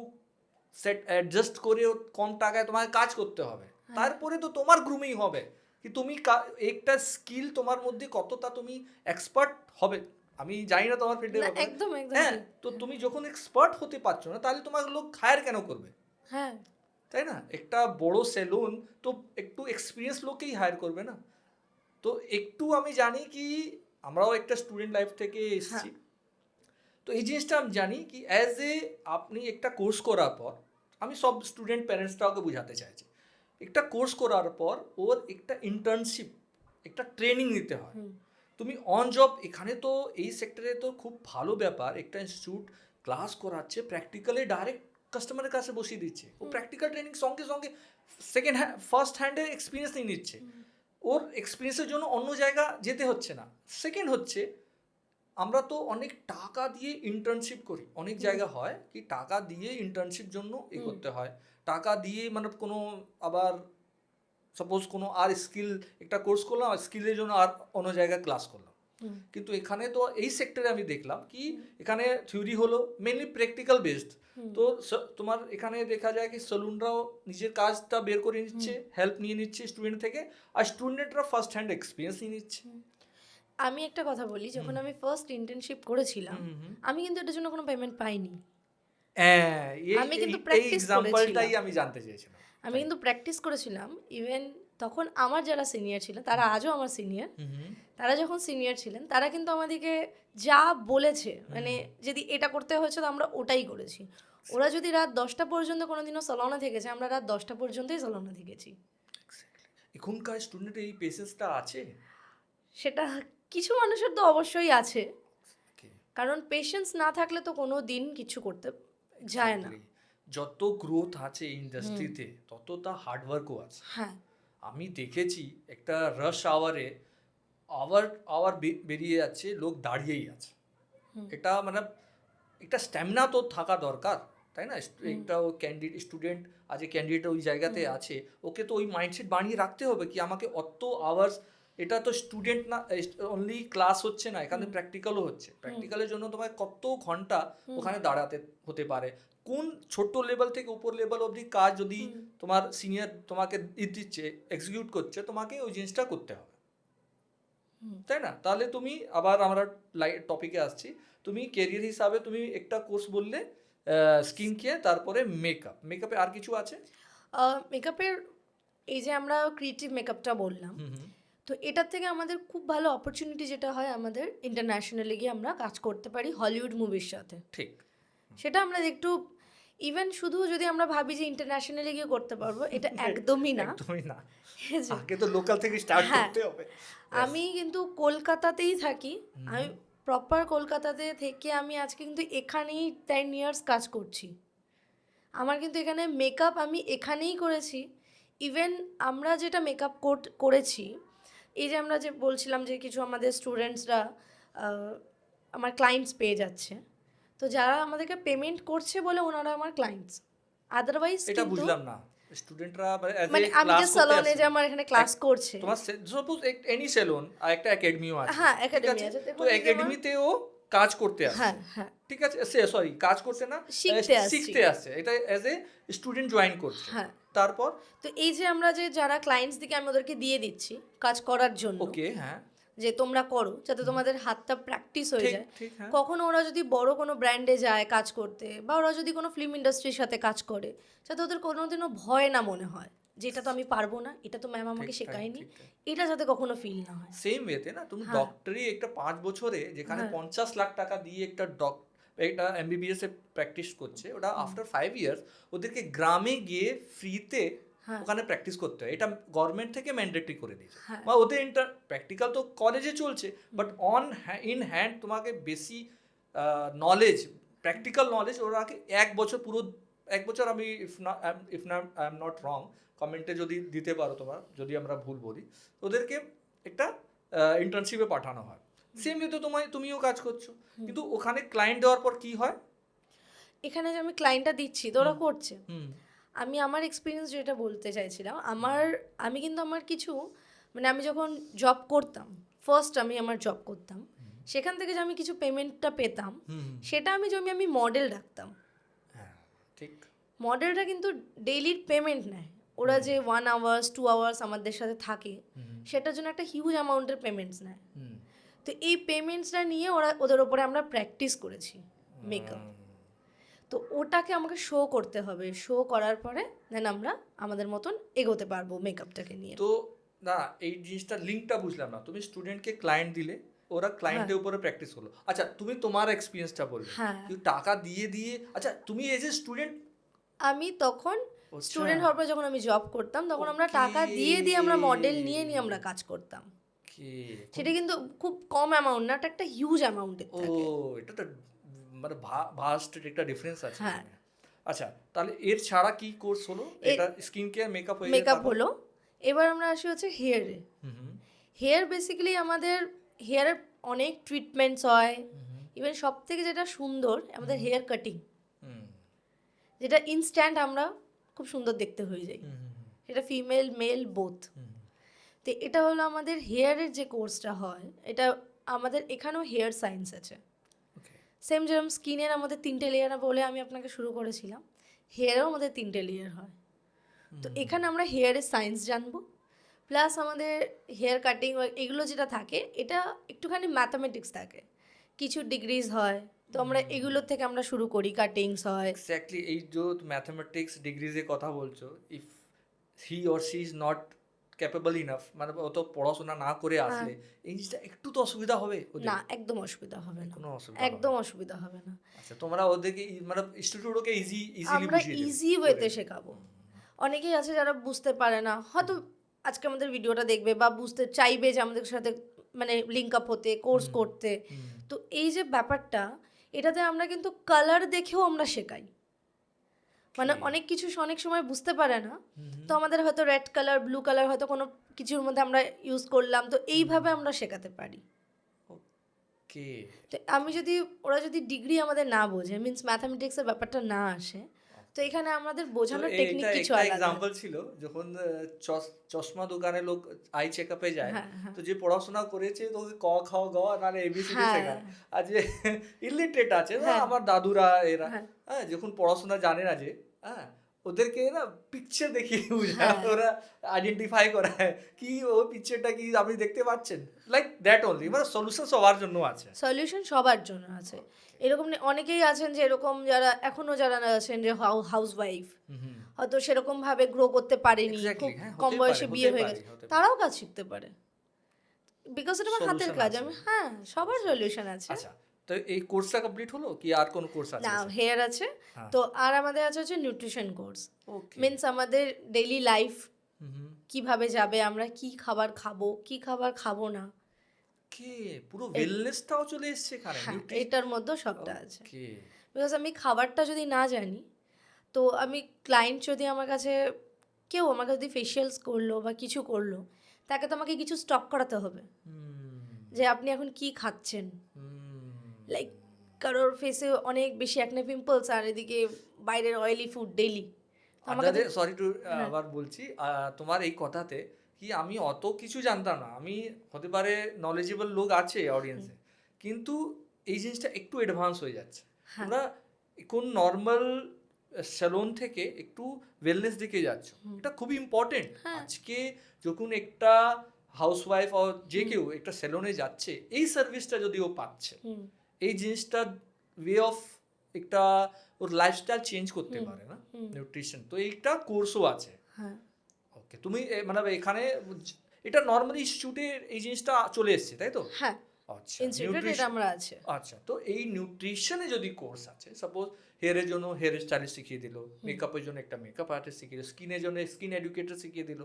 সেট অ্যাডজাস্ট করে কম টাকায় তোমাকে কাজ করতে হবে, তারপরে তো তোমার গ্রুমিং হবে কি তুমি একটা স্কিল তোমার মধ্যে কতটা তুমি এক্সপার্ট হবে। আমি জানি না তোমার ফিল্ডে, না, একদম, একদম হ্যাঁ, ঠিক। তো তুমি যখন এক্সপার্ট হতে পারছো না, তাহলে তোমার লোক হায়ার কেন করবে? হ্যাঁ। তাই না? একটা বড় সেলুন তো একটু এক্সপিরিয়েন্স লোককেই হায়ার করবে না। তো একটু আমি জানি কি, আমরাও একটা স্টুডেন্ট লাইফ থেকে এসেছি, তো এই জিনিসটা আমি জানি কি অ্যাজ এ আপনি একটা কোর্স করার পর, আমি সব স্টুডেন্ট প্যারেন্টসটাকে বোঝাতে চাইছি, একটা কোর্স করার পর ওর একটা ইন্টার্নশিপ, একটা ট্রেনিং নিতে হয়। তুমি অন জব, এখানে তো এই সেক্টরে তো খুব ভালো ব্যাপার, একটা ইনস্টিটিউট ক্লাস করাচ্ছে, প্র্যাকটিক্যালি ডাইরেক্ট কাস্টমারের কাছে বসিয়ে দিচ্ছে, ও প্র্যাকটিক্যাল ট্রেনিং সঙ্গে সঙ্গে ফার্স্ট হ্যান্ডে এক্সপিরিয়েন্স নিয়ে নিচ্ছে, ওর এক্সপিরিয়েন্সের জন্য অন্য জায়গা যেতে হচ্ছে না। সেকেন্ড হচ্ছে, আমরা তো অনেক টাকা দিয়ে ইন্টার্নশিপ করি, অনেক জায়গা হয় কি টাকা দিয়ে ইন্টার্নশিপ জন্য এ করতে হয়, টাকা দিয়ে মানে কোনো আবার সাপোজ কোনো আর স্কিল একটা কোর্স করলাম, আর স্কিলের জন্য আর অন্য জায়গায় ক্লাস করলাম, কিন্তু এখানে তো এই সেক্টরে আমি দেখলাম কি এখানে থিওরি হলো মেনলি প্র্যাকটিক্যাল বেসড। তো তোমার এখানে দেখা যায় কি সেলুনরাও নিজের কাজটা বের করে নিচ্ছে, হেল্প নিয়ে নিচ্ছে স্টুডেন্ট থেকে, আর স্টুডেন্টরা ফার্স্ট হ্যান্ড এক্সপিরিয়েন্স নিয়ে নিচ্ছে। আমি একটা কথা বলি, যখন আমি ফার্স্ট ইন্টার্নশিপ করেছিলাম আমি কিন্তু এটার জন্য কোনো পেমেন্ট পাইনি। হ্যাঁ, আমি কিন্তু এই প্র্যাকটিস এক্সাম্পলটাই করেছিলাম। আমি জানতে চেয়েছিলাম। আমি কিন্তু প্র্যাকটিস করেছিলাম। ইভেন তখন আমার যারা সিনিয়র ছিলেন, তারা আজও আমার সিনিয়র, তারা যখন সিনিয়র ছিলেন তারা কিন্তু আমাদেরকে যা বলেছে, মানে যদি এটা করতে হয়েছে তো আমরা ওটাই করেছি। ওরা যদি রাত 10টা পর্যন্ত কোনোদিনও সালনে থেকেছে, আমরা রাত 10টা পর্যন্তই সালনে থেকেছি। এখনকার স্টুডেন্টের এই পেশেন্সটা আছে? সেটা কিছু মানুষের তো অবশ্যই আছে, কারণ পেশেন্স না থাকলে তো কোনো দিন কিছু করতে যায় না। যত গ্রোথ আছে ইন্ডাস্ট্রিতে তত তা হার্ডওয়ার্কও আছে। হ্যাঁ, আমি দেখেছি একটা রাশ আওয়ারে আওয়ার বেরিয়ে যাচ্ছে, লোক দাঁড়িয়েই আছে। এটা মানে একটা স্ট্যামিনা তো থাকা দরকার, তাই না? একটা ও ক্যান্ডিডেট স্টুডেন্ট আজ ক্যান্ডিডেট ওই জায়গাতে আছে, ওকে তো ওই মাইন্ডসেট বানিয়ে রাখতে হবে কি আমাকে অত আওয়ার্স। এটা তো স্টুডেন্ট না, অনলি ক্লাস হচ্ছে না, এখানে প্র্যাকটিক্যালও হচ্ছে। প্র্যাকটিক্যালের জন্য তোমায় কত ঘন্টা ওখানে দাঁড়াতে হতে পারে, কোন ছোট লেভেল থেকে উপর লেভেল অবধি কাজ যদি তোমার সিনিয়র তোমাকে দিচ্ছে, এক্সিকিউট করছে, তোমাকে ওই জিনিসটা করতে হবে, তাই না? তাহলে তুমি আবার আমরা টপিকে আসছি, তুমি কেরিয়ার হিসাবে তুমি একটা কোর্স বললে স্কিন কেয়ার, তারপরে মেকআপে আর কিছু আছে? মেকআপের এই যে আমরা ক্রিয়েটিভ মেকআপটা বললাম, তো এটার থেকে আমাদের খুব ভালো অপরচুনিটি যেটা হয়, আমাদের ইন্টারন্যাশনালি গিয়ে আমরা কাজ করতে পারি হলিউড মুভির সাথে। ঠিক, সেটা আমরা একটু ইভেন শুধু যদি আমরা ভাবি যে ইন্টারন্যাশনালি গিয়ে করতে পারবো, এটা একদমই না। একদমই না, এই যে, আগে তো লোকাল থেকে স্টার্ট হ্যাঁ, করতে হবে। আমি কিন্তু কলকাতাতেই থাকি। আমি প্রপার কলকাতাতে থেকে আমি আজকে কিন্তু এখানেই 10 ইয়ার্স কাজ করছি। আমার কিন্তু এখানে মেকআপ আমি এখানেই করেছি। ইভেন আমরা যেটা মেকআপ করেছি, এই যে আমরা যে বলছিলাম যে কিছু আমাদের স্টুডেন্টসরা আমার ক্লায়েন্টস পেয়ে যাচ্ছে, তো যারা আমাদেরকে পেমেন্ট করছে বলে ওনারা আমার ক্লায়েন্টস। আদারওয়াইজ এটা বুঝলাম না, স্টুডেন্টরা মানে আমি যে সালনে যে আমার এখানে ক্লাস করছে, তোমার সাপোজ এনি সেলুন আর একটা একাডেমিও আছে, হ্যাঁ একাডেমি আছে, তো একাডেমিতেও কাজ করতে আসে, হ্যাঁ হ্যাঁ, ঠিক আছে, সরি কাজ করতে না, শিখতে আসছে, এটা অ্যাজ এ স্টুডেন্ট জয়েন করছে। হ্যাঁ, তারপর তো এই যে আমরা যে যারা ক্লায়েন্টস দিকে আমি ওদেরকে দিয়ে দিচ্ছি কাজ করার জন্য, ওকে, হ্যাঁ, যে তোমরা করো যাতে তোমাদের হাতটা প্র্যাকটিস হয়ে যায়। ঠিক, হ্যাঁ, কখনো ওরা যদি বড় কোনো ব্র্যান্ডে যায় কাজ করতে, বা ওরা যদি কোনো ফিল্ম ইন্ডাস্ট্রির সাথে কাজ করে, যাতে ওদের কোনোদিনও ভয় না মনে হয় যে এটা তো আমি পারবো না, এটা তো ম্যাম আমাকে শেখায়নি, এটা যাতে কখনো ফিল না হয়। সেম ওয়েতে না, তুমি ডক্টরি একটা 5 বছরে যেখানে 50 লাখ টাকা দিয়ে একটা একটা এমবিবিএস এ প্র্যাকটিস করছে, ওটা আফটার 5 ইয়ার্স ওদেরকে গ্রামে গিয়ে ফ্রিতে ওখানে প্র্যাকটিস করতে হয়। এটা গভর্নমেন্ট থেকে ম্যান্ডেটরি করে দিয়েছে, বা ওদের প্র্যাকটিক্যাল তো কলেজে চলছে, বাট ইন হ্যান্ড তোমাকে বেশি নলেজ, প্র্যাকটিক্যাল নলেজ ওরাকে 1 বছর, পুরো 1 বছর, আমি if I am not wrong, কমেন্টে যদি দিতে পারো তোমার, যদি আমরা ভুল বলি, ওদেরকে একটা ইন্টার্নশিপে পাঠানো হয়। সেম তো তুমিও কাজ করছো, কিন্তু ওখানে ক্লায়েন্ট দেওয়ার পর কি হয়, এখানে যে আমি ক্লায়েন্টটা দিচ্ছি তো ওরা করছে। আমি আমার এক্সপিরিয়েন্স যেটা বলতে চাইছিলাম, আমি কিন্তু আমার কিছু, মানে আমি যখন জব করতাম, ফার্স্ট আমি আমার জব করতাম, সেখান থেকে যে আমি কিছু পেমেন্টটা পেতাম, সেটা আমি মডেল রাখতাম। ঠিক, মডেলটা কিন্তু ডেইলির পেমেন্ট নেয়। ওরা যে 1 আওয়ার্স 2 আওয়ার্স আমাদের সাথে থাকে, সেটার জন্য একটা হিউজ অ্যামাউন্টের পেমেন্টস নেয়। তো এই পেমেন্টসটা নিয়ে ওদের ওপরে আমরা প্র্যাকটিস করেছি মেকআপ। তো ওটাকে আমাকে শো করতে হবে, শো করার পরে দেন আমরা আমাদের মতন এগোতে পারবো মেকআপটাকে নিয়ে। তো না, এই জিনিসটা লিঙ্কটা বুঝলাম না, তুমি স্টুডেন্টকে ক্লায়েন্ট দিলে, ওরা ক্লায়েন্টের উপরে প্র্যাকটিস করলো, আচ্ছা তুমি তোমার এক্সপিরিয়েন্সটা বললে, টাকা দিয়ে দিয়ে, আচ্ছা তুমি এজ এ স্টুডেন্ট, আমি তখন স্টুডেন্ট হওয়ার পর যখন আমি জব করতাম, তখন আমরা টাকা দিয়ে দিয়ে আমরা মডেল নিয়ে নিয়ে আমরা কাজ করতাম। সেটা কিন্তু খুব কম অ্যামাউন্ট না, একটা হিউজ অ্যামাউন্টের থাকে। ও, এটা তো মানে ভাস্ট একটা ডিফারেন্স আছে। আচ্ছা, তাহলে এর ছাড়া কি কোর্স হলো? এটা স্কিন কেয়ার, মেকআপ হলো। এবার আমরা আসি হচ্ছে হেয়ারে। হেয়ার বেসিক্যালি আমাদের হেয়ারের অনেক ট্রিটমেন্টস হয়। ইভেন সব থেকে যেটা সুন্দর, আমাদের হেয়ার কাটিং, যেটা ইনস্ট্যান্ট আমরা খুব সুন্দর দেখতে হয়ে যাই, সেটা ফিমেল মেল বোথ। তো এটা হলো আমাদের হেয়ারের যে কোর্সটা হয়, এটা আমাদের এখানেও হেয়ার সায়েন্স আছে। ওকে। সেম যেরকম স্কিনের আমাদের 3টে লেয়ার বলে আমি আপনাকে শুরু করেছিলাম, হেয়ারেও আমাদের 3টে লেয়ার হয়। তো এখানে আমরা হেয়ারের সায়েন্স জানবো, প্লাস আমাদের হেয়ার কাটিং এগুলো যেটা থাকে এটা একটুখানি ম্যাথামেটিক্স থাকে, কিছু ডিগ্রিজ হয়, তো আমরা এগুলোর থেকে আমরা শুরু করি, কাটিংস হয়। এক্স্যাক্টলি, এই যে ম্যাথমেটিক্স ডিগ্রিজের কথা বলছো, if he or she is not capable enough, মানে অত পড়াশোনা না করে আসলে এই জিনিসটা একটু তো অসুবিধা হবে ওদের। না, একদম অসুবিধা হবে না, কোনো অসুবিধা হবে একদম না। অসুবিধা হবে না। আচ্ছা, তোমরা ওদেরকে মানে স্টুডেন্টকে ইজিলি আমরা বুঝিয়ে দেবে ইজি ওয়েতে শেখাবো। অনেকেই আছে যারা বুঝতে পারে না, হয়তো আজকে আমাদের ভিডিওটা দেখবে বা বুঝতে চাইবে যে আমাদের সাথে মানে লিঙ্ক আপ হতে, কোর্স করতে। তো এই যে ব্যাপারটা, এটাতে আমরা কিন্তু কালার দেখেও আমরা শেখাই। মানে অনেক কিছু অনেক সময় বুঝতে পারে না, তো আমাদের হয়তো রেড কালার, ব্লু কালার হয়তো কোনো কিছুর মধ্যে আমরা ইউজ করলাম, তো এইভাবে আমরা শেখাতে পারি। কে তো আমি যদি, ওরা যদি ডিগ্রি আমাদের না বোঝে, মিন্স ম্যাথামেটিক্সের ব্যাপারটা না আসে, তো এখানে আমাদের বোঝানোর টেকনিক কিছু একটা আলাদা। এক্সাম্পল ছিল, যখন চশমা দোকানে লোক আই চেকআপে যায়, হ্যাঁ, হ্যাঁ। তো যে পড়াশোনা করেছে তো ওকে ক খ গ নাহলে এবিসিডি হ্যাঁ। শেখায়, আর যে ইলিটারেট আছে না, হ্যাঁ। আমার দাদুরা এরা, হ্যাঁ। হ্যাঁ, যখন পড়াশোনা জানে না যে, হ্যাঁ, ওদেরকে না পিকচার দেখিয়ে বোঝায়, হ্যাঁ। ওরা আইডেন্টিফাই করায় কি ও পিকচারটা কি আপনি দেখতে পাচ্ছেন, লাইক দ্যাট অনলি, মানে সলিউশন সবার জন্য আছে। সলিউশন সবার জন্য আছে। এরকম অনেকেই আছেন যে এরকম যারা এখনো যারা আছেন যে হাউস ওয়াইফ, হয়তো সেরকম ভাবে গ্রো করতে পারেনি, Exactly, খুব হ্যাঁ, কম হতে বয়সে পারে, বিয়ে হতে হয়ে পারে, গেছে, হতে পারে। তারাও কাজ শিখতে পারে, বিকজ এটা আমার হাতের Solution কাজ। আছে। আমি, হ্যাঁ, সবার সলিউশন আছে। আচ্ছা, তো এই কোর্সটা কমপ্লিট হলো কি আর কোন কোর্স আছে? না, হেয়ার আছে, হ্যাঁ। তো আর আমাদের আছে হচ্ছে নিউট্রিশন কোর্স। ওকে। মিন্স আমাদের ডেইলি লাইফ কিভাবে যাবে, আমরা কি খাবার খাবো, কি খাবার খাবো না, কে পুরো ওয়েলনেসটাও চলে এসেছে এখানে, হ্যাঁ, নিউট্রিশন। এটার মধ্যেও সবটা আছে। ওকে। বিকজ আমি খাবারটা যদি না জানি, তো আমি ক্লায়েন্ট যদি আমার কাছে, কেউ আমার কাছে যদি ফেশিয়ালস করলো বা কিছু করলো, তাকে তো আমাকে কিছু স্টক করাতে হবে যে আপনি এখন কি খাচ্ছেন। লাইক কারোর ফেসে অনেক বেশি একনে পিম্পলস, আর এদিকে বাইরের অয়েলি ফুড ডেইলি, আমাকে সরি টু আবার বলছি, তোমার এই কথাতে কি আমি অত কিছু জানতাম না, আমি হতে পারে নলেজেবল লোক আছে অডিয়েন্সে, কিন্তু এই জিনিসটা একটু অ্যাডভান্স হয়ে যাচ্ছে। তোমরা কোন নর্মাল স্যালন থেকে একটু ওয়েলনেস দিকে যাচ্ছ, এটা খুবই ইম্পর্টেন্ট। আজকে যখন একটা হাউসওয়াইফ ও যে কেউ একটা স্যালনে যাচ্ছে, এই সার্ভিসটা যদি ও পাচ্ছে, এই জিনিসটা ওয়ে অফ একটা ওর লাইফস্টাইল চেঞ্জ করতে পারে না, নিউট্রিশন। তো এইটা কোর্সও আছে। হ্যাঁ। ওকে, তুমি মানে এখানে এটা নর্মালি ইনস্টিটিউটে এই জিনিসটা চলে এসেছে, তাই তো? হ্যাঁ, আচ্ছা, ইনস্টিটিউট এটা আমরা আছে। আচ্ছা, তো এই নিউট্রিশনে যদি কোর্স আছে, সাপোজ হেয়ারের জন্য হেয়ার স্টাইলিস্ট শিখিয়ে দিল, মেকআপের জন্য একটা মেকআপ আর্টিস্ট শিখিয়ে দিল, স্কিনের জন্য স্কিন এডুকেটর শিখিয়ে দিল,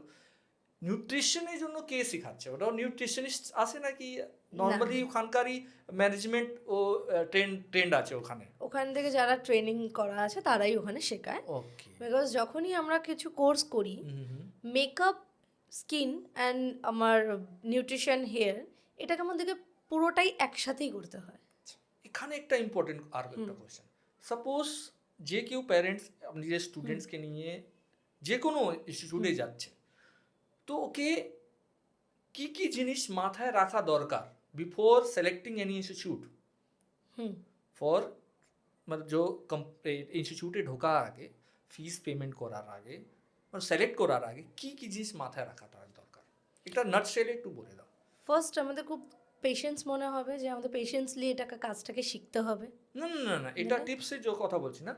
নিউট্রিশনের জন্য কে শেখাচ্ছে? ওটাও নিউট্রিশনিস্ট আছে নাকি নর্মালি ওখানকারই ম্যানেজমেন্ট ও ট্রেন্ড আছে ওখানে? ওখান থেকে যারা ট্রেনিং করা আছে তারাই ওখানে শেখায়। ওকে। বিকজ যখনই আমরা কিছু কোর্স করি, মেকআপ, স্কিন অ্যান্ড আমার নিউট্রিশন, হেয়ার, এটাকে আমাদেরকে পুরোটাই একসাথেই করতে হয়। এখানে একটা ইম্পর্টেন্ট আর একটা কোয়েশ্চেন, সাপোজ যে কেউ প্যারেন্টস নিজের স্টুডেন্টসকে নিয়ে যে কোনো ইনস্টিটিউটে যাচ্ছে, তো ওকে কি কি জিনিস মাথায় রাখা দরকার বিফোর সেলেক্টিং এনি इंस्टीट्यूट ফর, মানে जो ইনস্টিটিউটে ঢোকার আগে, ফিস পেমেন্ট করার আগে, মানে সিলেক্ট করার আগে কি কি জিনিস মাথায় রাখা দরকার, এটা নাটশেলে একটু বলে দাও। ফার্স্ট আমাদের খুব পেশেন্স মনে হবে, যে আমাদের পেশেন্সলি এটাকে কাজটাকে শিখতে হবে। না না না না, এটা টিপসের যে কথা বলছি না,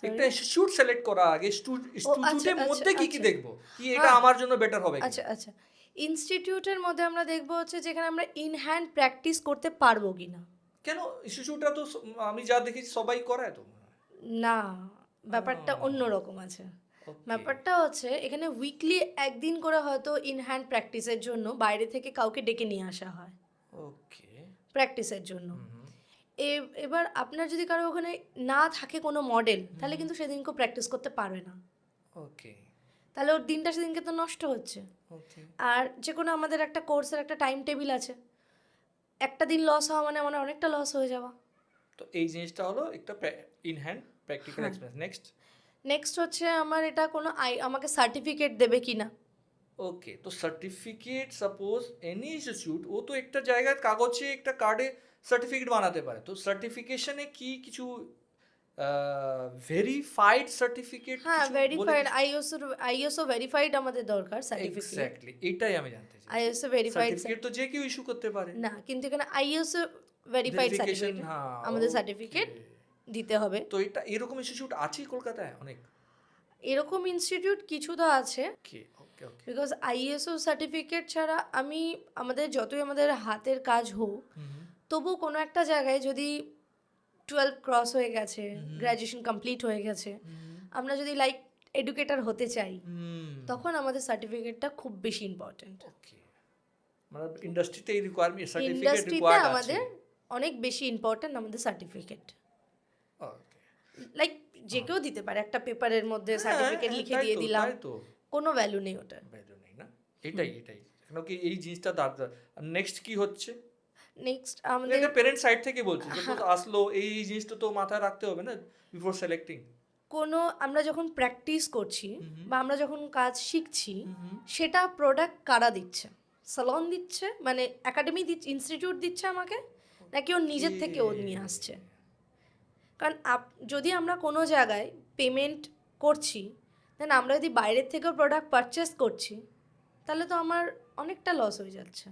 একটা ইনস্টিটিউট সিলেক্ট করার আগে ইনস্টিটিউটের মধ্যে কি কি দেখবো, কি এটা আমার জন্য বেটার হবে? আচ্ছা আচ্ছা, ইনস্টিটিউটের মধ্যে আমরা দেখবো হচ্ছে যেখানে আমরা ইন হ্যান্ড প্র্যাকটিস করতে পারবো কি না। কেন, ইনস্টিটিউটটা তো আমি যা দেখেছি সবাই করায় তো। না, ব্যাপারটা অন্য রকম আছে। ব্যাপারটা হচ্ছে এখানে উইকলি একদিন করে হয়তো ইন হ্যান্ড প্র্যাকটিসের জন্য বাইরে থেকে কাউকে ডেকে নিয়ে আসা হয় ওকে, প্র্যাকটিসের জন্য। এবার আপনার যদি কারো ওখানে না থাকে কোনো মডেল, তাহলে কিন্তু সেদিনকেও প্র্যাকটিস করতে পারবে না। ওকে, তাহলে ওর দিনটা সেদিনকে তো নষ্ট হচ্ছে। ওকে। আর যে কোনো আমাদের একটা কোর্সের একটা টাইম টেবিল আছে, একটা দিন লস হওয়া মানে আমার অনেকটা লস হয়ে যাওয়া। তো এই জিনিসটা হলো একটা in hand practical experience. Next হচ্ছে আমার এটা কোনো আমাকে সার্টিফিকেট দেবে কি না। ওকে, তো সার্টিফিকেট সাপোজ এনি ইনস্টিটিউট ও তো একটা জায়গায় কাগজে একটা কার্ডে সার্টিফিকেট বানাতে পারে, তো সার্টিফিকেশনে কি কিছু ভেরিফাইড সার্টিফিকেট হ্যাঁ, কিছু বলে ভেরিফাইড কিছু? আইএসও ভেরিফাইড আমাদের দরকার সার্টিফিকেট। এক্স্যাক্টলি, এটাই আমি জানতে চাই। আইএসও ভেরিফাইড সার্টিফিকেট তো যে কেউ ইস্যু করতে পারে। না, কিন্তু এখানে আইএসও ভেরিফাইড ভেরিফিকেশন, সার্টিফিকেট হ্যাঁ, আমাদের okay. সার্টিফিকেট দিতে হবে। তো এটা এরকম ইনস্টিটিউট আছে কলকাতায় অনেক? এরকম ইনস্টিটিউট কিছু তো আছে, ওকে ওকে ওকে। বিকজ আইএসও সার্টিফিকেট ছাড়া আমাদের যতই আমাদের হাতের কাজ হোক, তবু কোনো একটা জায়গায় যদি 12 ক্রস হয়ে গেছে, গ্র্যাজুয়েশন কমপ্লিট হয়ে গেছে, আমরা যদি লাইক এডুকেটর হতে চাই, তখন আমাদের সার্টিফিকেটটা খুব বেশি ইম্পর্ট্যান্ট। ওকে, মানে ইন্ডাস্ট্রিতে এই রিকোয়ারমেন্ট সার্টিফিকেট ইন্ডাস্ট্রিতে রিকোয়ার্ড আছে। আমাদের অনেক বেশি ইম্পর্ট্যান্ট আমাদের সার্টিফিকেট। ওকে, লাইক যে কেউ দিতে পারে, একটা পেপারের মধ্যে সার্টিফিকেট লিখে হ্যাঁ, তাই দিয়ে তো, দিলাম, তাই তো, কোনো ভ্যালু নেই ওটার। ভ্যালু নেই না, এটাই এটাই। কেন কি এই জিনিসটা দরকার। নেক্সট কি হচ্ছে? নেক্সট আমাদের এটা প্যারেন্ট সাইড থেকে বলছি, সাপোজ আসলো এই জিনিসটা তো মাথায় রাখতে হবে না বিফোর সিলেক্টিং। আমরা যখন প্র্যাকটিস করছি বা আমরা যখন কাজ শিখছি, সেটা প্রোডাক্ট কারা দিচ্ছে? স্যালন দিচ্ছে, মানে একাডেমি দিচ্ছে, ইনস্টিটিউট দিচ্ছে আমাকে, নাকি ওর নিজের থেকে ও নিয়ে আসছে? কারণ যদি আমরা কোনো জায়গায় পেমেন্ট করছি, দেন আমরা যদি বাইরের থেকেও প্রোডাক্ট পারচেস করছি, তাহলে তো আমার অনেকটা লস হয়ে যাচ্ছে।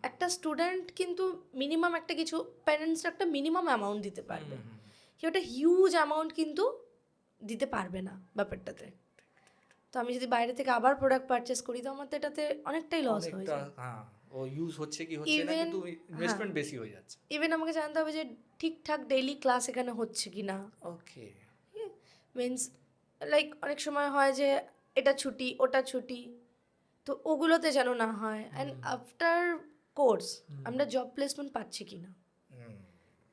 একটা স্টুডেন্ট কিন্তু মিনিমাম একটা কিছু, প্যারেন্টস একটা মিনিমাম অ্যামাউন্ট দিতে পারবে, কেউ একটা হিউজ অ্যামাউন্ট কিন্তু দিতে পারবে না ব্যাপারটাতে। তো আমি যদি বাইরে থেকে আবার প্রোডাক্ট পারচেস করি, তো আমার তো এটাতে অনেকটাই লস হয়ে যায়। হ্যাঁ, ও ইউজ হচ্ছে কি হচ্ছে না, কিন্তু ইনভেস্টমেন্ট বেশি হয়ে যাচ্ছে। ইভেন আমাকে জানতে হবে যে ঠিকঠাক ডেইলি ক্লাস এখানে হচ্ছে কি না। ওকে, মিনস লাইক অনেক সময় হয় যে এটা ছুটি ওটা ছুটি, তো ওগুলোতে যেন না হয়। অ্যান্ড আফটার কোর্স আমরা জব প্লেসমেন্ট পাচ্ছি কি না,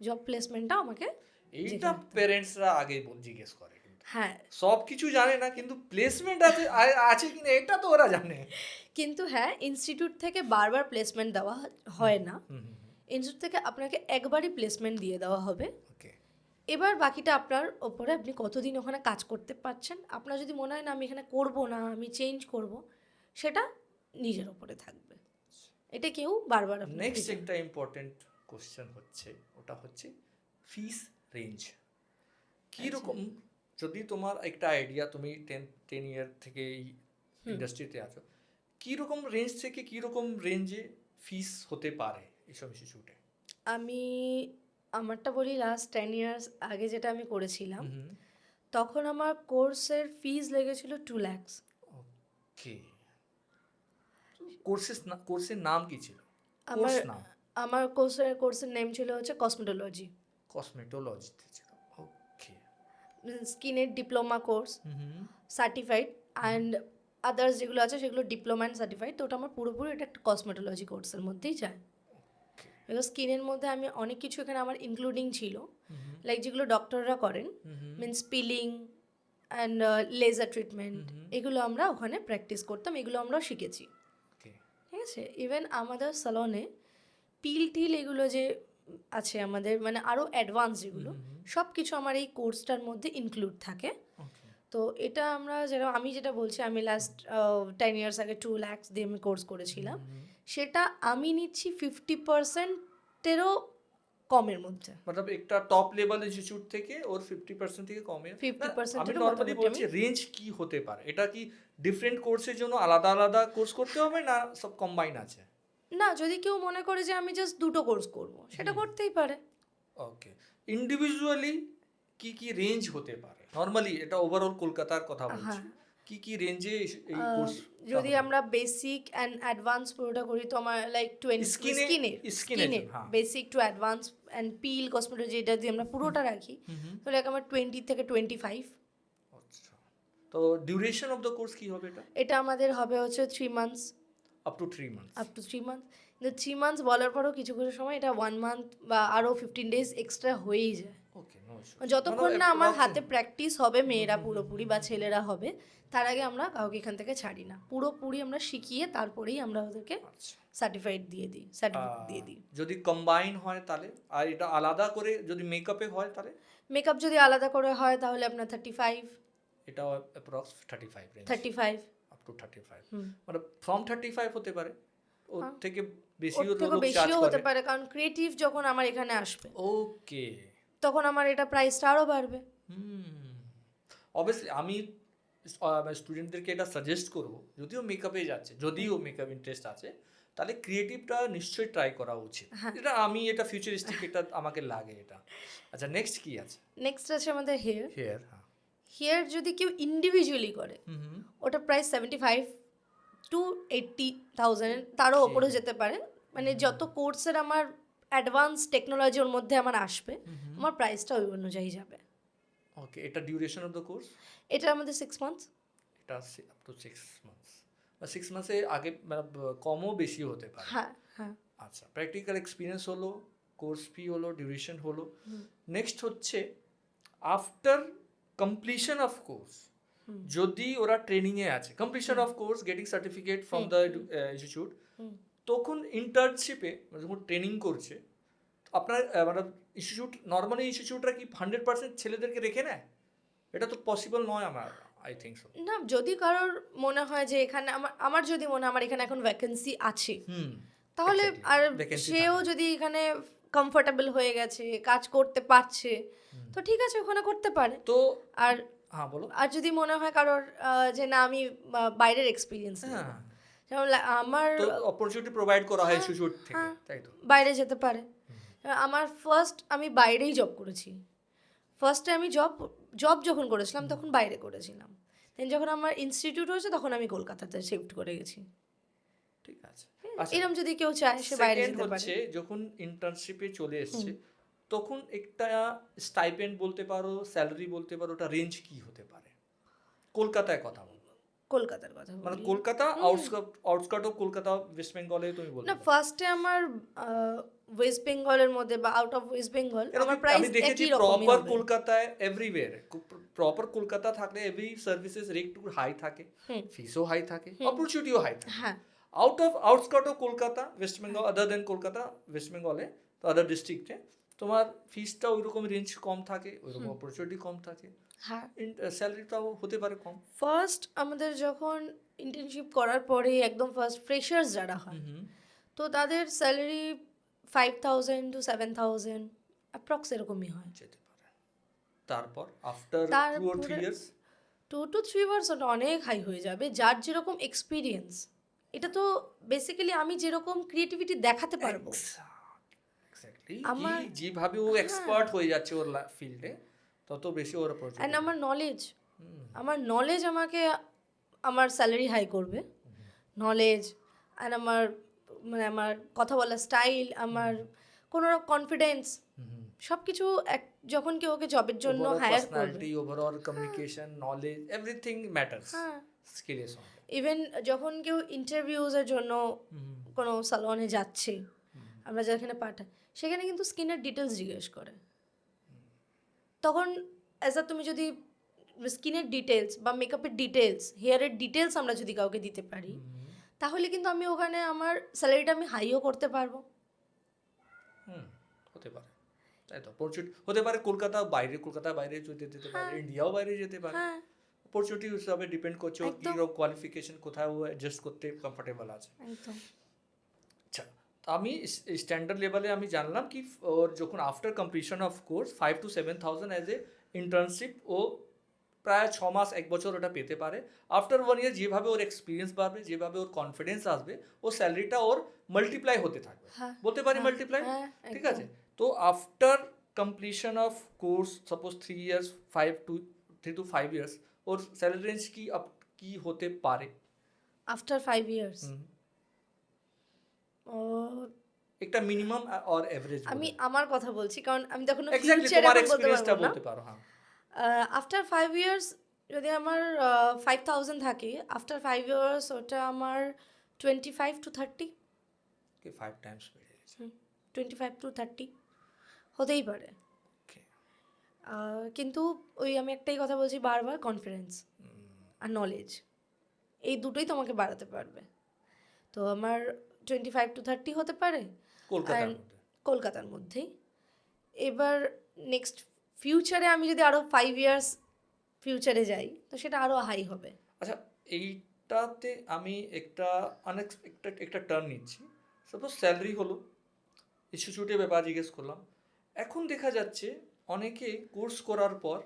জব প্লেসমেন্টটা আমাকে এইটা প্যারেন্টসরা আগে জিজ্ঞেস করে, কিন্তু হ্যাঁ, সব কিছু জানে না, কিন্তু প্লেসমেন্ট আছে আছে কিনা এটা তো ওরা জানে। কিন্তু হ্যাঁ, ইনস্টিটিউট থেকে বারবার প্লেসমেন্ট দেওয়া হয় না। ইনস্টিটিউট থেকে আপনাকে একবারই প্লেসমেন্ট দিয়ে দেওয়া হবে। ওকে, এবার বাকিটা আপনার ওপরে, আপনি কতদিন ওখানে কাজ করতে পারছেন। আপনার যদি মনে হয় না আমি এখানে করব না, আমি চেঞ্জ করব, সেটা নিজের ওপরে থাকবে। এটা কেউ বারবার নেক্সট একটা ইম্পর্টেন্ট কোশ্চেন হচ্ছে, ওটা হচ্ছে ফিস রেঞ্জ কীরকম। যদি তোমার একটা আইডিয়া, তুমি 10 ইয়ার থেকে এই ইন্ডাস্ট্রিতে আছো, কীরকম রেঞ্জ থেকে কীরকম রেঞ্জে ফিস হতে পারে এইসব ইনস্টিটিউটে? আমি আমারটা বলি, লাস্ট 10 ইয়ার্স আগে যেটা আমি করেছিলাম, তখন আমার কোর্সের ফিস লেগেছিল 2 lakhs। ওকে, কোর্সের নাম কি ছিল? আমার কোর্স নাম? আমার কোর্সের নেম ছিল হচ্ছে কসমেটোলজি। কসমেটোলজিতে ছিল, ওকে। স্কিনের diploma course, certified, and others যেগুলো আছে সেগুলো ডিপ্লোমা অ্যান্ড সার্টিফাইড। তো ওটা আমার পুরোপুরি এটা একটা কসমেটোলজি কোর্সের মধ্যেই যায়। বিকজ স্কিনের মধ্যে আমি অনেক কিছু এখানে আমার ইনক্লুডিং ছিল, লাইক যেগুলো ডক্টররা করেন, means peeling and laser treatment, এগুলো আমরা ওখানে প্র্যাকটিস করতাম, এগুলো আমরা শিখেছি। ঠিক আছে, ইভেন আমাদের স্যালনে টিল এগুলো যে আছে আমাদের, মানে আরও অ্যাডভান্স যেগুলো, সব কিছু আমার এই কোর্সটার মধ্যে ইনক্লুড থাকে। তো এটা আমি যেটা বলছি, আমি লাস্ট 10 ইয়ার্স আগে 2 lakhs দিয়ে আমি কোর্স করেছিলাম, সেটা আমি নিচ্ছি 50%-এরও কমের মধ্যে। मतलब একটা টপ লেভেল ইনস্টিটিউট থেকে ওর 50% থেকে কমে। 50% আমি এরও নর্মালি বলছি রেঞ্জ কি হতে পারে, এটা কি ডিফারেন্ট কোর্সের জন্য আলাদা আলাদা কোর্স করতে হবে না সব কম্বাইন আছে? না, যদি কেউ মনে করে যে আমি জাস্ট দুটো কোর্স করব, সেটা করতেই পারে। ওকে, ইন্ডিভিজুয়ালি কি কি রেঞ্জ হতে পারে নর্মালি, এটা ওভারঅল কলকাতার কথা বলছি, কি কি রেঞ্জে এই কোর্স? যদি আমরা বেসিক অ্যান্ড অ্যাডভান্স পুরোটা করি, তো আমার লাইক 20 স্কিনের basic to advance and peel cosmetology, এটা যদি আমরা পুরোটা রাখি, তো লাইক আমার 20 থেকে 25। আচ্ছা, তো ডিউরেশন অফ দ্য কোর্স কি হবে এটা? এটা আমাদের হবে হচ্ছে 3 months, আপ টু 3 months। কিন্তু 3 months বলার পরেও কিছু কিছু সময় এটা 1 month বা আরও 15 days এক্সট্রা হয়েই যায়। ওকে, নো ইস্যু। যতক্ষণ না আমার হাতে প্র্যাকটিস হবে, মেয়েরা পুরোপুরি বা ছেলেরা হবে, তার আগে আমরা কাউকে এখান থেকে ছাড়ি না। পুরোপুরি আমরা শিখিয়ে তারপরেই আমরা ওদেরকে সার্টিফিকেট দিয়ে দিই। যদি কম্বাইন হয় তাহলে, আর এটা আলাদা করে যদি মেকআপে হয় তাহলে? মেকআপ যদি আলাদা করে হয় তাহলে আপনার 35, এটা approx 35 range. 35। Up to to 35, মানে ফ্রম 35 হতে পারে, ওর হ্যাঁ। থেকে ওর বেশিও থেকে লোক চার্জ বেশিও হতে করে। পারে, কারণ ক্রিয়েটিভ যখন আমার এখানে আসবে ওকে। তখন আমার এটা প্রাইসটা আরও বাড়বে। অবভিয়াসলি আমি স্টুডেন্টদেরকে এটা সাজেস্ট করব, যদিও মেকআপে যাচ্ছে, যদিও মেকআপ ইন্টারেস্ট আছে, তাহলে ক্রিয়েটিভটা নিশ্চয়ই ট্রাই করা উচিত। হ্যাঁ। এটা ফিউচারিস্টিক, এটা আমাকে লাগে এটা। আচ্ছা, নেক্সট কি আছে? নেক্সট আছে আমাদের হেয়ার। হেয়ার, হ্যাঁ। হেয়ার যদি কেউ ইন্ডিভিজুয়ালি করে ওটা প্রাইস 75 to 80,000, তারও Okay. ওপরেও যেতে পারে। মানে যত কোর্সের আমার অ্যাডভান্স টেকনোলজি ওর মধ্যে আমার আসবে, আমার প্রাইসটা ওই অনুযায়ী যাবে। ওকে, এটা ডিউরেশন অফ দ্য কোর্স? এটা আমাদের 6 months। এটা আপ টু 6 মান্থস, বা 6 মাসে আগে মানে কমও বেশিও হতে পারে। হ্যাঁ হ্যাঁ। আচ্ছা, প্র্যাকটিক্যাল এক্সপিরিয়েন্স হলো, কোর্স ফি হলো, ডিউরেশন হলো। নেক্সট হচ্ছে আফটার কমপ্লিশন অফ কোর্স, যদি ওরা ট্রেনিংয়ে আছে, completion of course, getting certificate from the institute, তখন ইন্টার্নশিপে যখন ট্রেনিং করছে আপনার মানে ইনস্টিটিউট, নর্মালি ইনস্টিটিউটরা কি 100% ছেলেদেরকে রেখে নেয়? এটা তো পসিবল নয় আমার, আই থিঙ্ক সো। না, যদি কারোর মনে হয় যে এখানে আমার যদি মনে হয় আমার এখানে এখন ভ্যাকেন্সি আছে, তাহলে exactly, আর vacancy সেও থাকে। যদি এখানে কমফোর্টেবল হয়ে গেছে, কাজ করতে পারছে, তো ঠিক আছে, ওখানে করতে পারে। তো আর হ্যাঁ বলো। আর যদি মনে হয় কারোর যে না আমি বাইরের এক্সপিরিয়েন্স নেব, হ্যাঁ, যেমন আমার তো অপরচুনিটি প্রোভাইড করা হয় হ্যাঁ, ইনস্টিটিউট থেকে, হ্যাঁ, তাই তো? বাইরে যেতে পারে। আমার আমি বাইরেই জব করেছি। ফার্স্টে আমি জব যখন করেছিলাম তখন বাইরে করেছিলাম, দেন যখন আমার ইনস্টিটিউট হয়েছে তখন আমি কলকাতাতে শিফট করে গেছি। ঠিক আছে। আচ্ছা, এরকম যদি কেউ চায় সে বাইরে সেকেন্ড যেতে পারে। হচ্ছে যখন ইন্টার্নশিপে চলে এসছে তখন একটা স্টাইপেন্ড বলতে পারো, স্যালারি বলতে পারো, ওটা রেঞ্জ কি হতে পারে? কলকাতায় কথা বলো, কলকাতার কথা মানে বলি। কলকাতা আউটস্কার্ট অফ কলকাতা, ওয়েস্ট বেঙ্গলে তুমি বলতে না, পারো। ফার্স্টে আমার ওয়েস্ট বেঙ্গলের মধ্যে বা আউট অফ ওয়েস্ট বেঙ্গল আমার আমি প্রাইস দেখেছি একই রকমই প্রপার হবে। কলকাতায় এভরিওয়্যার, প্রপার কলকাতা থাকলে এভরি সার্ভিসেস রেট একটু হাই থাকে, ফিসও হাই থাকে, অপরচুনিটিও হাই থাকে। হ্যাঁ outskirt of Kolkata, West Bengal, other than Kolkata, West বেঙ্গলে তো আদার ডিস্ট্রিক্টে তোমার ফিসটা ওই রকম রেঞ্জ কম থাকে, ওই রকম অপরচুনিটি কম থাকে, হ্যাঁ। স্যালারিটাও হতে পারে কম। ফার্স্ট আমাদের যখন ইন্টার্নশিপ করার পরে একদম ফার্স্ট ফ্রেশার্স যারা হয়, তো তাদের স্যালারি 5,000 to 7,000 অ্যাপ্রক্স এরকমই হয়। যেতে পারে। তারপর after 2 or 3 years 2 to 3 years ওটা অনেক হাই হয়ে যাবে, যার যেরকম এক্সপিরিয়েন্স। এটা তো বেসিক্যালি আমি যেরকম ক্রিয়েটিভিটি দেখাতে পারবো। এক্স্যাক্টলি, কি আমার যেভাবে ও এক্সপার্ট হয়ে যাচ্ছে ওর ফিল্ডে, তত বেশি ওর অ্যান্ড অপরচুনিটি। আমার নলেজ আমাকে আমার স্যালারি হাই করবে। নলেজ অ্যান্ড আমার কথা বলার স্টাইল, আমার কোনো কনফিডেন্স, সব কিছু যখন কেউ ওকে জবের জন্য হায়ার করবে, personality, overall communication, knowledge, everything matters, স্কিলের সঙ্গে। ইভেন যখন কেউ ইন্টারভিউজের জন্য কোনো সালনে যাচ্ছে, আমরা যেখানে পাঠাই সেখানে কিন্তু স্কিনের ডিটেলস জিজ্ঞেস করে। তখন তুমি যদি স্কিনের ডিটেলস বা মেকআপের ডিটেলস, হেয়ারের ডিটেলস আমরা যদি কাউকে দিতে পারি, তাহলে কিন্তু আমি ওখানে আমার স্যালারিটা আমি হাইও করতে পারবো। হতে পারে, তাই তো? অপরচুনিটি হতে পারে কলকাতা বাইরে যেতে পারে, ইন্ডিয়াও বাইরে যেতে পারে। হ্যাঁ, অপরচুনিটি হিসাবে ডিপেন্ড করছে ওর একদম। কি কোয়ালিফিকেশন, কোথায় ও অ্যাডজাস্ট করতে কমফোর্টেবল আছে। একদম। আচ্ছা, আমি স্ট্যান্ডার্ড লেভেলে আমি জানলাম কি ওর যখন after completion of course 5 to 7,000 as a internship, ও প্রায় 6 মাস 1 বছর ওটা পেতে পারে। আফটার 1 ইয়ার যেভাবে ওর এক্সপিরিয়েন্স বাড়বে, যেভাবে ওর কনফিডেন্স আসবে, ও স্যালারিটা ওর মাল্টিপ্লাই হতে থাকবে, বলতে পারি মাল্টিপ্লাই। ঠিক আছে, তো after completion of course suppose 3 years 3 to 5 years, or salary range কি হতে পারে? আফটার 5 ইয়ার্স একটা মিনিমাম অর এভারেজ আমি আমার কথা বলছি, কারণ আমি তখন এক্স্যাক্টলি ফিউচারে তোমার বলতে এক্সপেরিয়েন্সটা পারবো না। বলতে পারো। হ্যাঁ, আফটার 5 ইয়ার্স যদি আমার 5,000 থাকে, আফটার 5 ইয়ার্স ওটা আমার 25 to 30, কি 5 টাইমস বেড়ে গেছে। 25 to 30 হতেই পারে। ওকে, কিন্তু ওই আমি একটাই কথা বলছি বারবার, কনফিডেন্স আর নলেজ, এই দুটোই তোমাকে বাড়াতে পারবে। তো আমার 25 to 30 হতে পারে কলকাতার মধ্যে। কলকাতার মধ্যেই। এবার নেক্সট ফিউচারে আমি যদি আরও 5 ইয়ার্স ফিউচারে যাই, তো সেটা আরও হাই হবে। আচ্ছা, এই এটাতে আমি একটা আনএক্সপেক্টেড একটা টার্ন নিচ্ছি। সাপোজ স্যালারি হলো, ইনস্টিটিউটের ব্যাপার জিজ্ঞেস করলাম। এখন দেখা যাচ্ছে অনেকে কোর্স করার পর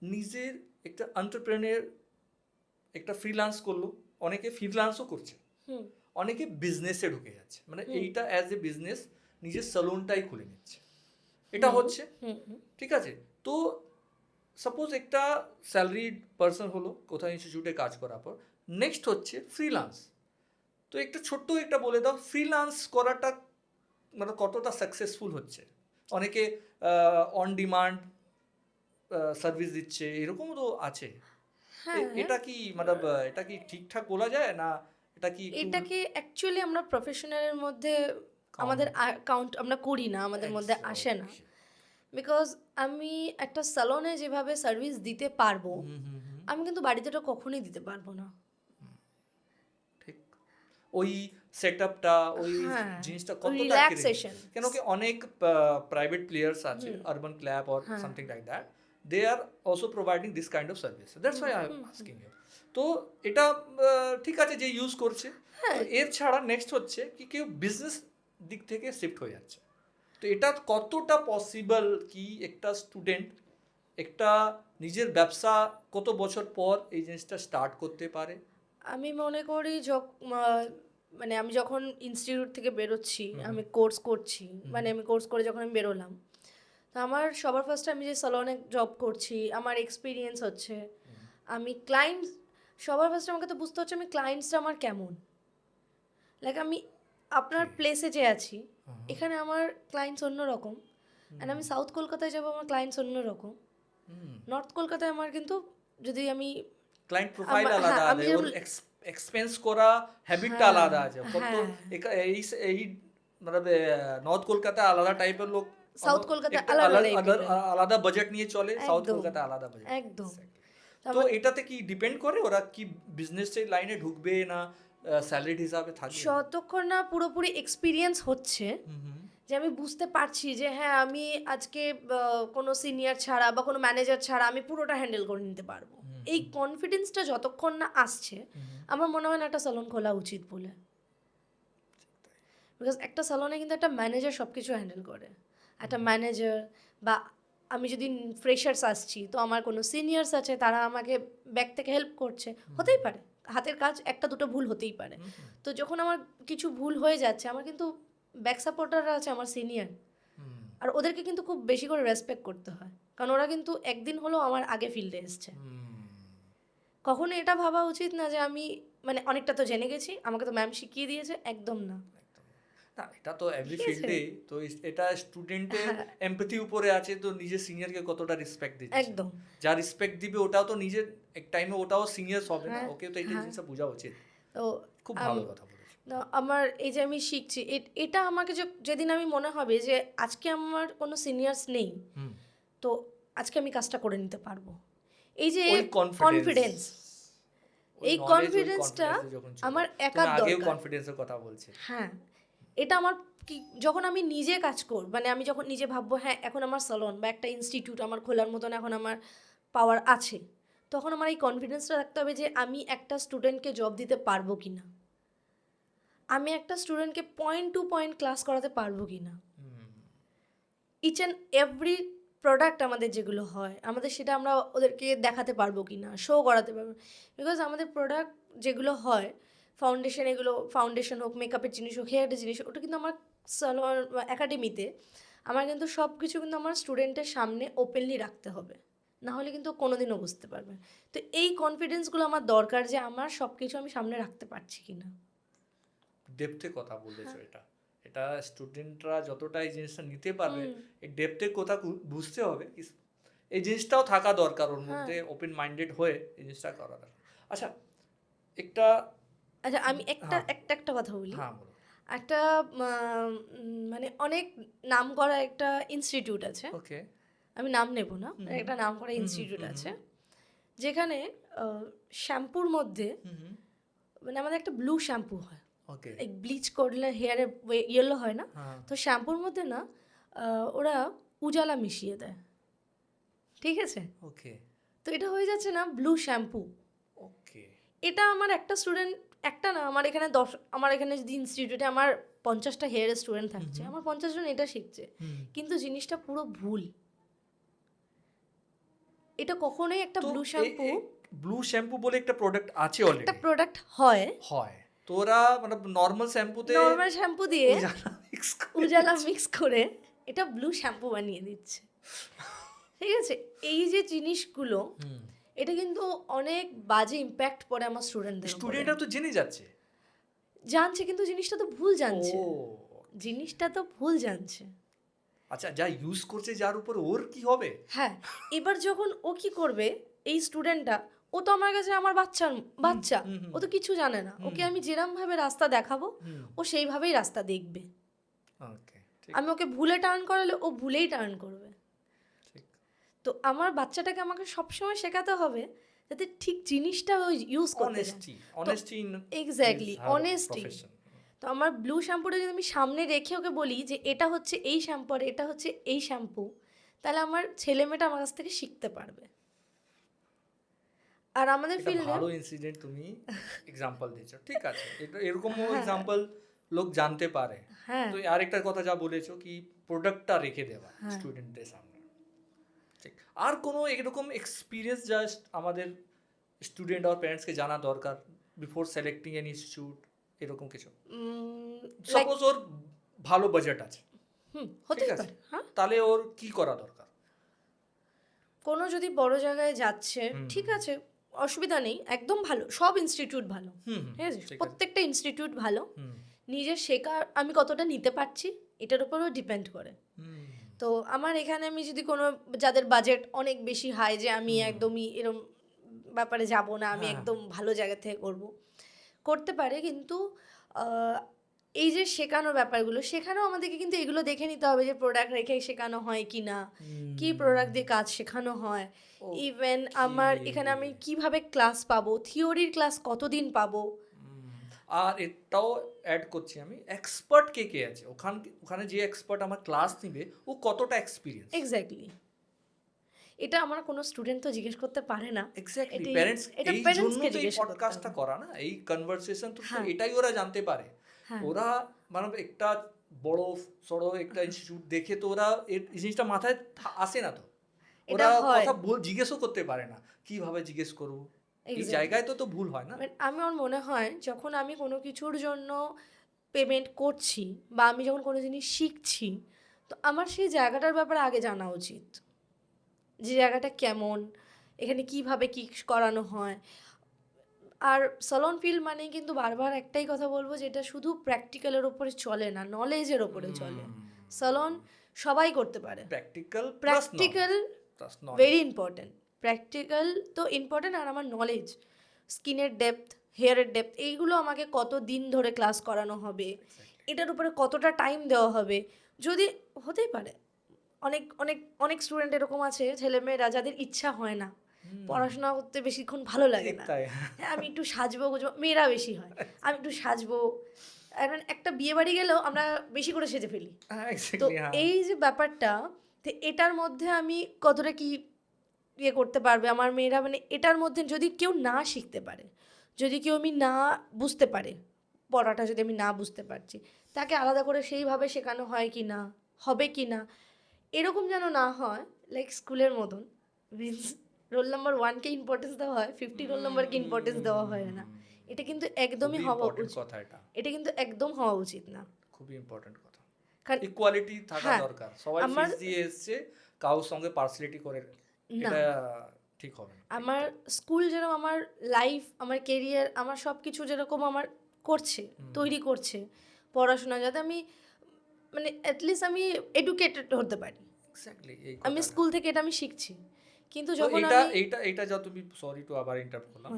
নিজের একটা এন্টারপ্রেনিউর একটা ফ্রিল্যান্স করলো, অনেকে ফ্রিল্যান্সও করছে, হুম অনেকে বিজনেসে ঢুকে যাচ্ছে, মানে হুম। এইটা অ্যাজ এ বিজনেস নিজের স্যালুনটাই খুলে নিচ্ছে। এটা হুম, হচ্ছে, হুম হুম। ঠিক আছে। তো সাপোজ একটা স্যালারিড পার্সন হলো কোথাও ইনস্টিটিউটে কাজ করার পর, নেক্সট হচ্ছে ফ্রিল্যান্স। তো একটা ছোট্ট একটা বলে দাও, ফ্রিল্যান্স করাটা মানে কতটা সাকসেসফুল হচ্ছে? অনেকে অন ডিমান্ড সার্ভিস দিচ্ছে, এরকমও তো আছে। হ্যাঁ, এটা কি মানে এটা কি ঠিকঠাক বলা যায় না? এটা কি একটু এটাকে অ্যাকচুয়ালি আমরা প্রফেশনালের মধ্যে count? আমাদের কাউন্ট আমরা করি না, আমাদের মধ্যে আসে না। Exactly. বিকজ আমি একটা স্যালনে যেভাবে সার্ভিস দিতে পারবো, হুম হুম হুম, আমি কিন্তু বাড়িতে ওটা কখনোই দিতে পারবো না। ঠিক। ওই সেটআপটা, ওই হ্যাঁ, জিনিসটা কতটা রিল্যাক্সেশন। কেন কি অনেক প্রাইভেট প্লেয়ার্স আছে, হুম, আরবান ক্ল্যাব অর হ্যাঁ, something like that, they are also providing this kind of service, that's hmm, why I am hmm, hmm. Asking you. তো এটা ঠিক আছে যে ইউজ করছে। তো হ্যাঁ, এর ছাড়া নেক্সট হচ্ছে কি কেউ বিজনেস দিক থেকে শিফট হয়ে যাচ্ছে। তো এটা কতটা পসিবল কি একটা স্টুডেন্ট একটা নিজের ব্যবসা কত বছর পর এই জিনিসটা স্টার্ট করতে পারে? আমি মনে করি মানে আমি যখন ইনস্টিটিউট থেকে বেরোচ্ছি, হুম আমি কোর্স করছি, হুম মানে আমি কোর্স করে যখন আমি বেরোলাম, তো আমার সবার ফার্স্টে আমি যে স্যালনে জব করছি, আমার এক্সপিরিয়েন্স হচ্ছে, হুম আমি ক্লায়েন্টস, সবার ফার্স্টে আমাকে তো বুঝতে হচ্ছে আমি ক্লায়েন্টসটা আমার কেমন। লাইক আমি আপনার Okay. প্লেসে যে আছি, হুম এখানে আমার ক্লায়েন্টস অন্যরকম, অ্যান্ড আমি সাউথ কলকাতায় যাবো, আমার ক্লায়েন্টস অন্যরকম। হুম নর্থ কলকাতায় আমার কিন্তু, যদি আমি ক্লায়েন্ট প্রোফাইল আলাদা হ্যাঁ আমি আছে, ওর যেরকম, এক্সপেন্স করা হ্যাবিটটা হ্যাঁ আলাদা আছে কত। হ্যাঁ, এই এই মানে নর্থ কলকাতা আলাদা টাইপের লোক, সাউথ কলকাতা একটা আলাদা আলাদা টাইপের। আলাদা বাজেট নিয়ে চলে, সাউথ একদম, কলকাতা আলাদা বাজেট। একদম। তো এটাতে কি ডিপেন্ড করে ওরা কি বিজনেসের লাইনে ঢুকবে না স্যালারিড হিসাবে থাকবে? যতক্ষণ না পুরোপুরি এক্সপিরিয়েন্স হচ্ছে, হুম হুম যে আমি বুঝতে পারছি যে হ্যাঁ আমি আজকে কোনো সিনিয়র ছাড়া বা কোনো ম্যানেজার ছাড়া আমি পুরোটা হ্যান্ডেল করে নিতে পারবো, হুম এই কনফিডেন্সটা যতক্ষণ না আসছে, হুম, আমার মনে হয় না একটা স্যালন খোলা উচিত বলে। বিকজ একটা স্যালনে কিন্তু একটা ম্যানেজার সব কিছু হ্যান্ডেল করে, একটা ম্যানেজার, বা আমি যদি ফ্রেশার্স আসছি তো আমার কোনো সিনিয়র্স আছে, তারা আমাকে ব্যাক থেকে হেল্প করছে, হতেই পারে হাতের কাজ একটা দুটো ভুল হতেই পারে। হুম, হুম, তো যখন আমার কিছু ভুল হয়ে যাচ্ছে, আমার কিন্তু ব্যাক সাপোর্টাররা আছে, আমার সিনিয়র, হুম, আর ওদেরকে কিন্তু খুব বেশি করে রেসপেক্ট করতে হয়, কারণ ওরা কিন্তু একদিন হলেও আমার আগে ফিল্ডে এসছে। হুম। কখনো এটা ভাবা উচিত না যে আমি মানে অনেকটা তো জেনে গেছি, আমাকে তো ম্যাম শিখিয়ে দিয়েছে, একদম না। একদম। না এটা তো এভরি ঠিক আছে, ফিল্ডে, তো এটা স্টুডেন্টের হ্যাঁ, এমপ্যাথি উপরে আছে, তো নিজের সিনিয়রকে কতটা রেসপেক্ট দিচ্ছে। একদম, যা রেসপেক্ট দিবে ওটাও তো নিজের এক টাইমে ওটাও সিনিয়র হবে না, হ্যাঁ, ওকে তো এটা হ্যাঁ। জিনিসটা বোঝা উচিত। তো খুব ভালো কথা বলেছো। তো আমার এই যে আমি শিখছি, এটা আমাকে যেদিন আমি মনে হবে যে আজকে আমার কোনো সিনিয়র্স নেই, হুম, তো আজকে আমি কাজটা করে নিতে পারবো, এই যে ওই কনফিডেন্স, কনফিডেন্স, ওই এই নলেজ, ওই কনফিডেন্সটা কনফিডেন্সে যখন চলে, আমার তুমি একার আগেও দরকার। কনফিডেন্সের কথা বলছিলে। হ্যাঁ, এটা আমার কি, যখন আমি নিজে কাজ করব, মানে আমি যখন নিজে ভাববো হ্যাঁ এখন আমার স্যালন বা একটা ইনস্টিটিউট আমার খোলার মতন এখন আমার পাওয়ার আছে, তখন আমার এই কনফিডেন্সটা রাখতে হবে যে আমি একটা স্টুডেন্টকে জব দিতে পারবো কি না, আমি একটা স্টুডেন্টকে পয়েন্ট টু পয়েন্ট ক্লাস করাতে পারবো কি না, হুম, ইচ অ্যান্ড এভরি প্রোডাক্ট আমাদের যেগুলো হয়, আমাদের সেটা আমরা ওদেরকে দেখাতে পারবো কি না, শো করাতে পারবো। বিকজ আমাদের প্রোডাক্ট যেগুলো হয়, ফাউন্ডেশন, এগুলো ফাউন্ডেশন হোক, মেকআপের জিনিস হোক, হেয়ারের জিনিস হোক, ওটা কিন্তু আমার সালোয়ার একাডেমিতে আমার কিন্তু সব কিছু কিন্তু আমার স্টুডেন্টের সামনে ওপেনলি রাখতে হবে, না হলে কিন্তু কোনোদিনও বুঝতে পারবে। তো এই কনফিডেন্সগুলো আমার দরকার যে আমার সব কিছু আমি সামনে রাখতে পারছি কি না। ডেপথে কথা বলেছো। এটা এটা স্টুডেন্টরা যতটা এই জিনিসটা নিতে পারবে, হুম, এই ডেপথের কথা বুঝতে হবে, এই জিনিসটাও থাকা দরকার ওর হ্যাঁ। মধ্যে, ওপেন মাইন্ডেড হয়ে এই জিনিসটা করা দরকার। আচ্ছা, একটা আচ্ছা আমি একটা হ্যাঁ একটা একটা কথা বলি। হ্যাঁ বলো। একটা মানে অনেক নাম করা একটা ইনস্টিটিউট আছে, ওকে। আমি নাম নেব না, হুম একটা নাম করা হুম হুম ইনস্টিটিউট হুম আছে, যেখানে শ্যাম্পুর মধ্যে, হুম হুম, মানে আমাদের একটা ব্লু শ্যাম্পু হয়, ওকে। এই ব্লিচ করলে হেয়ারে ইয়েলো হয় না, হ্যাঁ, তো শ্যাম্পুর মধ্যে না ওরা উজালা মিশিয়ে দেয়, ঠিক আছে, ওকে তো এটা হয়ে যাচ্ছে না ব্লু শ্যাম্পু। ওকে। এটা আমার একটা স্টুডেন্ট, একটা না, আমার এখানে যদি ইনস্টিটিউটে আমার 50টা হেয়ার স্টুডেন্ট থাকছে, আমার 50 জন এটা শিখছে, কিন্তু জিনিসটা পুরো ভুল। এটা কখনোই একটা ব্লু শ্যাম্পু, ব্লু শ্যাম্পু বলে একটা প্রোডাক্ট আছে একটা অলরেডি প্রোডাক্ট হয়, হয়, তো ওরা মানে নর্মাল শ্যাম্পুতে নর্মাল শ্যাম্পু দিয়ে মিক্স উজালা মিক্স করে এটা ব্লু শ্যাম্পু বানিয়ে দিচ্ছে। ঠিক আছে, এই যে জিনিসগুলো, এটা কিন্তু অনেক বাজে ইম্প্যাক্ট পড়ে আমার স্টুডেন্টদের উপরে। স্টুডেন্টরা তো জেনে যাচ্ছে, জানছে, কিন্তু জিনিসটা তো ভুল জানছে, ও জিনিসটা তো ভুল জানছে। আচ্ছা, যা ইউজ করছে যার উপর ওর কি হবে? হ্যাঁ, এবার যখন ও কি করবে, এই স্টুডেন্টটা, ও তো আমার কাছে আমার বাচ্চা, ও তো কিছু জানে না, ওকে আমি যেরম ভাবে রাস্তা দেখাবো ও সেইভাবেই রাস্তা দেখবে। ওকে, আমি ওকে ভুলে টার্ন করালে ও ভুলেই টার্ন করবে। তো আমার বাচ্চাটাকে আমাকে সবসময় শেখাতে হবে যাতে ঠিক জিনিসটা ও ইউজ করতে অনেস্টি, অনেস্টি এক্স্যাক্টলি, অনেস্টি। তো আমার ব্লু শ্যাম্পুটা যদি আমি সামনে রেখে ওকে বলি যে এটা হচ্ছে এই শ্যাম্পু আর এটা হচ্ছে এই শ্যাম্পু, তাহলে আমার ছেলে মেয়েটা আমার কাছ থেকে শিখতে পারবে। আর আমাদের ফিল্ডে ভালো ইনসিডেন্ট তুমি এক্সাম্পল দিয়েছো, ঠিক আছে, এটা এরকম এক্সাম্পল লোক জানতে পারে। হ্যাঁ, তো আরেকটা কথা যা বলেছো কি প্রোডাক্টটা রেখে দেওয়া স্টুডেন্টদের সামনে, ঠিক। আর কোনো এরকম এক্সপিরিয়েন্স জাস্ট আমাদের স্টুডেন্ট আর প্যারেন্টসকে জানা দরকার বিফোর সিলেক্টিং এন ইনস্টিটিউট, এরকম কিছু? সাপোজ ওর ভালো বাজেট আছে, হতে ঠিক আছে, পারে, হ্যাঁ, তাহলে ওর কি করা দরকার? কোনো যদি বড় জায়গায় যাচ্ছে, ঠিক আছে, অসুবিধা নেই, একদম ভালো, সব ইনস্টিটিউট ভালো, ঠিক আছে, প্রত্যেকটা ইনস্টিটিউট ভালো। নিজের শেখার আমি কতটা নিতে পারছি এটার উপরও ডিপেন্ড করে। তো আমার এখানে আমি যদি কোনো, যাদের বাজেট অনেক বেশি হাই, যে আমি একদমই এরম ব্যাপারে যাব না, আমি একদম ভালো জায়গা থেকে করতে পারে, কিন্তু এই যে শেখানোর ব্যাপারগুলো, শেখানো আমাদেরকে কিন্তু এগুলো দেখে নিতে হবে যে প্রোডাক্ট রেখে শেখানো হয় কি না, কি প্রোডাক্ট দিয়ে কাজ শেখানো হয়, ইভেন আমার এখানে আমি কিভাবে ক্লাস পাবো, থিওরির ক্লাস কতদিন পাবো। আর এটাও অ্যাড করছি আমি, এক্সপার্ট কে কে আছে ওখানে যে এক্সপার্ট আমার ক্লাস নিবে ও কতটা এক্সপিরিয়েন্স। এক্স্যাক্টলি, এটা আমার কোনো স্টুডেন্ট তো জিজ্ঞেস করতে পারে না। এক্স্যাক্টলি, প্যারেন্টস এই জন্য তো এই পডকাস্টটা করা না, এই কনভারসেশন তো এটাই ওরা জানতে পারে। ওরা মানে একটা বড় সড়ো একটা ইনস্টিটিউট দেখে তো ওরা এই জিনিসটা মাথায় আসে না, তো ওরা কথা জিজ্ঞেসও করতে পারে না, কিভাবে জিজ্ঞেস করবো, এই জায়গায় তো ভুল হয় না। আমার মনে হয় যখন আমি কোনো কিছুর জন্য পেমেন্ট করছি বা আমি যখন কোনো জিনিস শিখছি, তো আমার সেই জায়গাটার ব্যাপারে আগে জানা উচিত, যে জায়গাটা কেমন, এখানে কিভাবে কি করানো হয়। আর সালন ফিল্ড মানে কিন্তু বারবার একটাই কথা বলবো, যেটা শুধু প্র্যাকটিক্যালের ওপরে চলে না, নলেজের ওপরে চলে। সালন সবাই করতে পারে, প্র্যাকটিক্যাল ভেরি ইম্পর্টেন্ট, প্র্যাকটিক্যাল তো ইম্পর্টেন্ট, আর আমার নলেজ, স্কিনের ডেপথ, হেয়ারের ডেপথ, এইগুলো আমাকে কত দিন ধরে ক্লাস করানো হবে, এটার উপরে কতটা টাইম দেওয়া হবে। যদি হতেই পারে অনেক অনেক অনেক স্টুডেন্ট এরকম আছে, ছেলেমেয়েরা যাদের ইচ্ছা হয় না, পড়াশোনা করতে বেশিক্ষণ ভালো লাগে না, আমি একটু সাজবো গুজবো, মেয়েরা বেশি হয়, আমি একটু সাজবো, একটা বিয়ে বাড়ি গেলেও আমরা বেশি করে সেজে ফেলি। তো এই যে ব্যাপারটা, তো এটার মধ্যে আমি কতটা কি ইয়ে করতে পারবে আমার মেয়েরা, মানে এটার মধ্যে যদি কেউ না শিখতে পারে, যদি কেউ আমি না বুঝতে পারে, পড়াটা যদি আমি না বুঝতে পারছি, তাকে আলাদা করে সেইভাবে শেখানো হয় কি না, হবে কি না, এরকম যেন না হয় লাইক স্কুলের মতন, মিনস রোল নাম্বার 1-কে ইম্পর্টেন্স দেওয়া হয়, 50 রোল নাম্বারকে ইম্পর্টেন্স দেওয়া হয় না। এটা কিন্তু একদমই হওয়া উচিত, এটা কিন্তু একদম হওয়া উচিত না। খুবই ইম্পর্টেন্ট কথা, কারণ ইকুয়ালিটি থাকা দরকার, সবাই ফিস দিয়ে এসেছে, কারোর সঙ্গে পার্সিয়ালিটি করে এটা ঠিক হবে না। আমার স্কুল যেরকম আমার লাইফ, আমার কেরিয়ার, আমার সব কিছু যেরকম আমার করছে, তৈরি করছে পড়াশোনা, যাতে আমি মানে অ্যাটলিস্ট আমি এডুকেটেড হতে পারি, আমি স্কুল থেকে এটা আমি শিখছি। কিন্তু যখন এইটা যা তুমি, সরি টু আবার ইন্টারাপ্ট করলাম,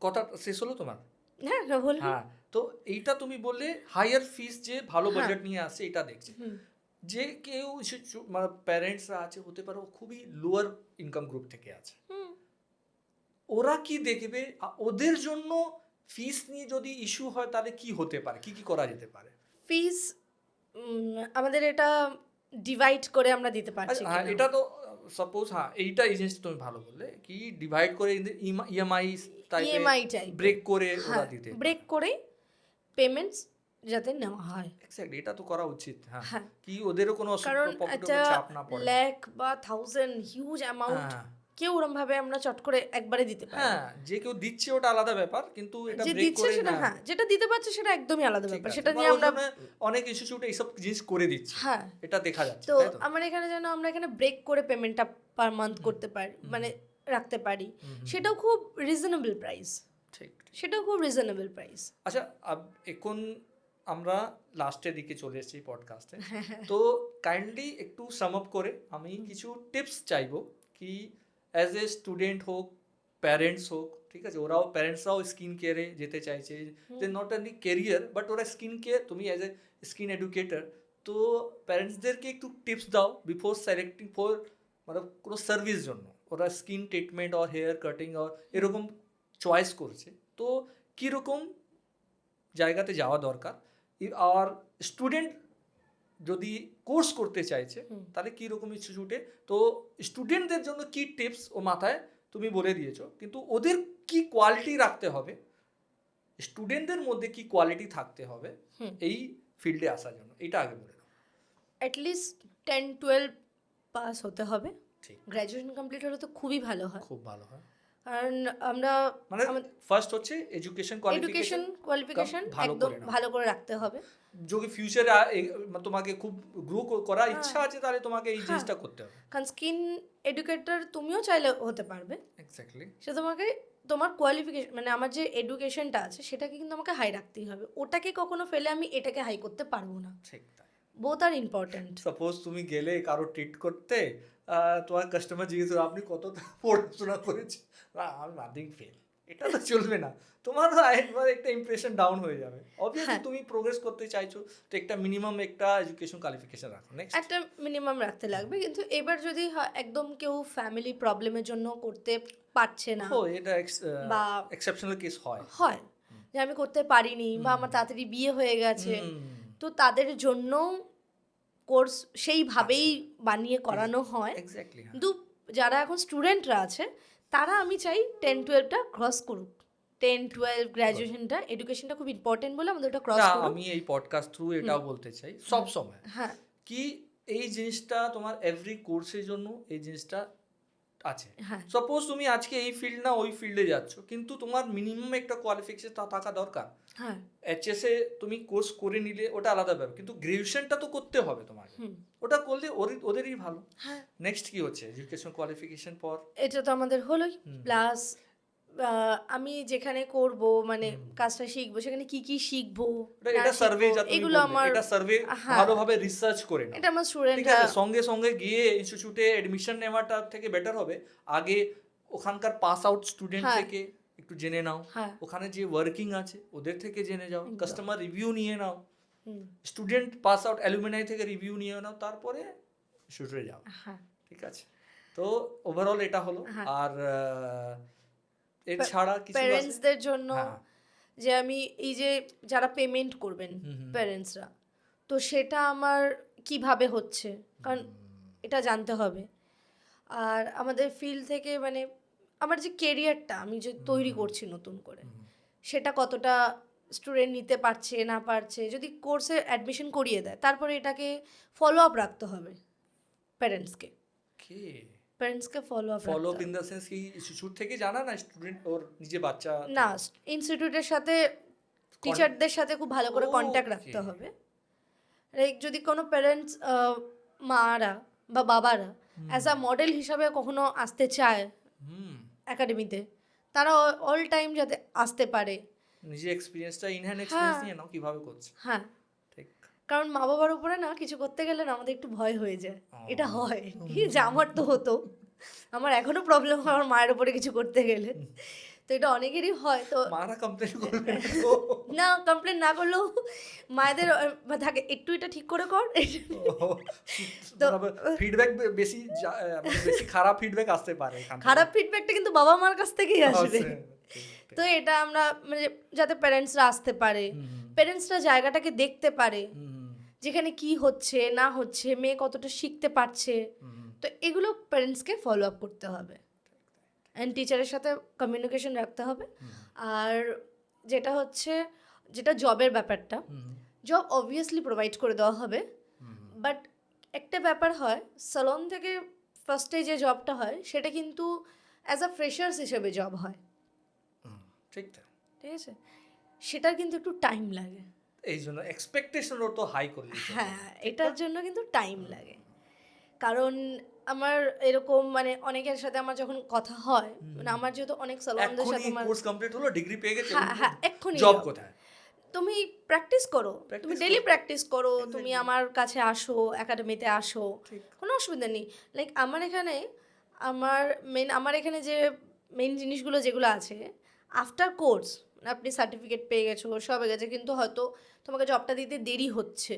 কথা শেষ হলো তোমার? হ্যাঁ বলুন। হ্যাঁ, তো এইটা তুমি বললে হায়ার ফিস যে ভালো বাজেট নিয়ে আসছে এটা দেখছে, যে কেউ মানে প্যারেন্টসরা আছে, হতে পারে খুবই লোয়ার ইনকাম গ্রুপ থেকে আছে, ওরা কি দেখবে, ওদের জন্য ফিস নিয়ে যদি ইস্যু হয় তাহলে কি হতে পারে, কি করা যেতে পারে? ফিস আমাদের এটা ডিভাইড করে আমরা দিতে পারছি, হ্যাঁ, এটা তো সাপোজ হ্যাঁ এই জিনিসটা তুমি ভালো বললে কি ডিভাইড করে ইএমআই টাইপের ইএমআই টাইপ ব্রেক করে ওরা হ্যাঁ দিতে ব্রেক করে পেমেন্টস যাতে নেওয়া হয়। এক্স্যাক্টলি এটা তো করা উচিত হ্যাঁ হ্যাঁ কি ওদেরও কোনো কারণ পকেটে একটা চাপ না পড়ে লাখ বা 1000 হিউজ অ্যামাউন্ট হ্যাঁ কেউ ওরম ভাবে আমরা চট করে একবারে দিতে পারি না। হ্যাঁ যে কেউ দিচ্ছে ওটা আলাদা ব্যাপার কিন্তু এটা যে ব্রেক দিচ্ছে করে সেটা না যেটা দিতে পারছে সেটা একদমই আলাদা ঠিক ব্যাপার, আছে সেটা বা নিয়ে ওর আমরা জন্য অনেক ইনস্টিটিউটে এইসব জিনিস করে দিচ্ছে হ্যাঁ এটা দেখা যাচ্ছে তো তাই তো আমার এখানে যেন আমরা এখানে ব্রেক করে পেমেন্টটা পার মান্থ করতে পারি মানে রাখতে পারি, সেটাও খুব রিজনেবল প্রাইস, ঠিক সেটাও খুব রিজনেবল প্রাইস। আচ্ছা এখন আমরা লাস্টের দিকে চলে এসেছি পডকাস্টে তো কাইন্ডলি একটু সাম আপ করে আমি কিছু টিপস চাইবো কি অ্যাজ এ স্টুডেন্ট হোক প্যারেন্টস হোক ঠিক আছে প্যারেন্টসরাও স্কিন কেয়ারে যেতে চাইছে যে নট অনলি কেরিয়ার বাট ওরা স্কিন কেয়ার তুমি অ্যাজ এ স্কিন এডুকেটর তো প্যারেন্টসদেরকে একটু টিপস দাও বিফোর সিলেক্টিং ফর মানে কোনো সার্ভিস জন্য ওরা skin treatment or hair cutting or এরকম চয়েস করছে তো কীরকম জায়গাতে যাওয়া দরকার আর স্টুডেন্ট যদি কোর্স করতে চাইছে তাহলে কীরকম ইনস্টিটিউটে তো স্টুডেন্টদের জন্য কি টিপস ও মাথায় তুমি বলে দিয়েছো কিন্তু ওদের কি কোয়ালিটি রাখতে হবে স্টুডেন্টদের মধ্যে কি কোয়ালিটি থাকতে হবে এই ফিল্ডে আসার জন্য এটা আগে বলে দাও অ্যাটলিস্ট 10-12 পাস হতে হবে, ঠিক গ্র্যাজুয়েশন কমপ্লিট হলে তো খুবই ভালো হয় খুব ভালো হয় কারণ আমরা মানে ফার্স্ট হচ্ছে এডুকেশন কোয়ালিফিকেশন একদম ভালো করে রাখতে হবে। যদি ফিউচারে তোমাকে খুব গ্রো করার ইচ্ছা আছে তাহলে তোমাকে এই জিনিসটা করতে হবে কারণ স্কিন এডুকেটর তুমিও চাইলে হতে পারবে এক্স্যাক্টলি সে তোমাকে তোমার কোয়ালিফিকেশন মানে আমার যে এডুকেশনটা আছে সেটাকে কিন্তু আমাকে হাই রাখতেই হবে, ওটাকে কখনো ফেলে আমি এটাকে হাই করতে পারবো না, ঠিক তাই বোথ আর ইম্পর্টেন্ট। সাপোজ তুমি গেলে কারো ট্রিট করতে তোমার কাস্টমার জিজ্ঞেস করো আপনি কত পড়াশোনা করেছে আমি নাথিং ফেল এটা তো চলবে না তোমার একবার একটা ইমপ্রেশন ডাউন হয়ে যাবে অবভিয়াসলি তুমি প্রোগ্রেস করতে চাইছো তো একটা মিনিমাম একটা এডুকেশন কোয়ালিফিকেশন রাখো নেক্সট একটা মিনিমাম রাখতে লাগবে কিন্তু এবার যদি একদম কেউ ফ্যামিলি প্রবলেমের জন্য করতে পারছে না ও এটা বা এক্সেপশনাল কেস হয় হয় যে আমি করতে পারিনি বা আমার তাড়াতাড়ি বিয়ে হয়ে গেছে তো তাদের জন্য কোর্স সেইভাবেই বানিয়ে করানো হয় এক্স্যাক্টলি কিন্তু যারা এখন স্টুডেন্টরা আছে তারা আমি চাই 10-12টা ক্রস করুক, 10-12 গ্র্যাজুয়েশনটা এডুকেশনটা খুব ইম্পর্টেন্ট বলে আমাদের ওটা ক্রস করুক। আমি এই পডকাস্ট থ্রু এটাও বলতে চাই সব সময় হ্যাঁ কি এই জিনিসটা তোমার এভরি কোর্সের জন্য এই জিনিসটা আছে হ্যাঁ সাপোজ তুমি আজকে এই ফিল্ড না ওই ফিল্ডে যাচ্ছ কিন্তু তোমার মিনিমাম একটা কোয়ালিফিকেশন থাকা দরকার হ্যাঁ এইচএসে তুমি কোর্স করে নিলে ওটা আলাদা ব্যাপার কিন্তু গ্রাজুয়েশনটা তো করতে হবে তোমাকে ওটা করলে ওদেরই ভালো। হ্যাঁ নেক্সট কি হচ্ছে এডুকেশন কোয়ালিফিকেশন পর এটা তো আমাদের হলোই প্লাস আমি যেখানে করব মানে কাজটা শিখবো সেখানে কি কি শিখবো এটা সার্ভে এগুলো আমার এটা সার্ভে ভালোভাবে রিসার্চ করে নাও এটা আমার ঠিক স্টুডেন্টরা আছে সঙ্গে সঙ্গে গিয়ে ইনস্টিটিউটে এডমিশন নেওয়াটা থেকে বেটার হবে আগে ওখানকার পাস আউট স্টুডেন্ট থেকে একটু জেনে নাও হ্যাঁ ওখানে যে ওয়ার্কিং আছে ওদের থেকে জেনে যাও কাস্টমার রিভিউ নিয়ে নাও স্টুডেন্ট পাস আউট অ্যালুমিনাই থেকে রিভিউ নিয়ে নাও তারপরে ইনস্টিটিউটে যাও হ্যাঁ ঠিক আছে তো ওভারঅল এটা হলো আর এছাড়া কিছু আছে প্যারেন্টসদের জন্য হ্যাঁ যে আমি এই যে যারা পেমেন্ট করবেন প্যারেন্টসরা তো সেটা আমার কিভাবে হচ্ছে কারণ এটা জানতে হবে আর আমাদের ফিল্ড থেকে মানে আমার যে কেরিয়ারটা আমি যে তৈরি করছি নতুন করে সেটা কতটা স্টুডেন্ট নিতে পারছে না পারছে যদি কোর্সে অ্যাডমিশন করিয়ে দেয় তারপরে এটাকে ফলো আপ রাখতে হবে প্যারেন্টসকে follow up in the sense কি ইনস্টিটিউট থেকে জানা না স্টুডেন্ট ওর নিজে বাচ্চা না ইনস্টিটিউটের সাথে টিচারদের সাথে খুব ভালো করে কন্ট্যাক্ট রাখতে হবে। লাইক যদি কোনো প্যারেন্টস মারা বা বাবারা অ্যাজ আ মডেল হিসাবে কখনো আসতে চায় একাডেমিতে তারা অল টাইম যাতে আসতে পারে নিজে এক্সপেরিয়েন্সটা ইনহ্যান্ড এক্সপেরিয়েন্স নিয়ে নাও কিভাবে করছে হ্যাঁ ঠিক কারণ মা বাবার উপরে না কিছু করতে গেলে না আমাদের একটু ভয় হয়ে যায় এটা হয় যে আমার তো হতো আমার এখনো প্রবলেম হয় আমার মায়ের উপরে কিছু করতে গেলে তো এটা অনেকেরই হয় তো মারা কমপ্লেন করবে না কমপ্লেন না করলেও মায়েদের থাকে একটু এটা ঠিক করে কর তো ফিডব্যাক বেশি বেশি খারাপ ফিডব্যাক আসতে পারে খারাপ ফিডব্যাকটা কিন্তু বাবা মার কাছ থেকেই আসবে তো এটা আমরা মানে যাতে প্যারেন্টসরা আসতে পারে প্যারেন্টসরা জায়গাটাকে দেখতে পারে যেখানে কি হচ্ছে না হচ্ছে মেয়ে কতটা শিখতে পারছে তো এগুলো প্যারেন্টসকে ফলো আপ করতে হবে অ্যান্ড টিচারের সাথে কমিউনিকেশন রাখতে হবে। আর যেটা জবের ব্যাপারটা, জব অবভিয়াসলি প্রোভাইড করে দেওয়া হবে, বাট একটা ব্যাপার হয়, স্যালন থেকে ফার্স্টে যে জবটা হয় সেটা কিন্তু অ্যাজ আ ফ্রেশার্স হিসেবে জব হয়, ঠিক তাই। ঠিক আছে, সেটার কিন্তু একটু টাইম লাগে। এই জন্য এক্সপেকটেশনও তো হাই করে দিতে হবে। হ্যাঁ, এটার জন্য কিন্তু টাইম লাগে। কারণ আমার এরকম মানে অনেকের সাথে আমার যখন কথা হয়, মানে আমার যেহেতু অনেক স্যালনদের সাথে এক্ষুনি কোর্স কমপ্লিট হলো, ডিগ্রি পেয়ে গেছে, হ্যাঁ এক্ষুনি জব কোথায়? তুমি প্র্যাকটিস করো, তুমি Practice ডেইলি করো। প্র্যাকটিস করো, তুমি Exactly. আমার কাছে আসো, একাডেমিতে আসো, ঠিক। কোনো অসুবিধা নেই। লাইক আমার এখানে যে মেন জিনিসগুলো যেগুলো আছে, আফটার কোর্স আপনি সার্টিফিকেট পেয়ে গেছো, সব হয়ে গেছে, কিন্তু হয়তো তোমাকে জবটা দিতে দেরি হচ্ছে।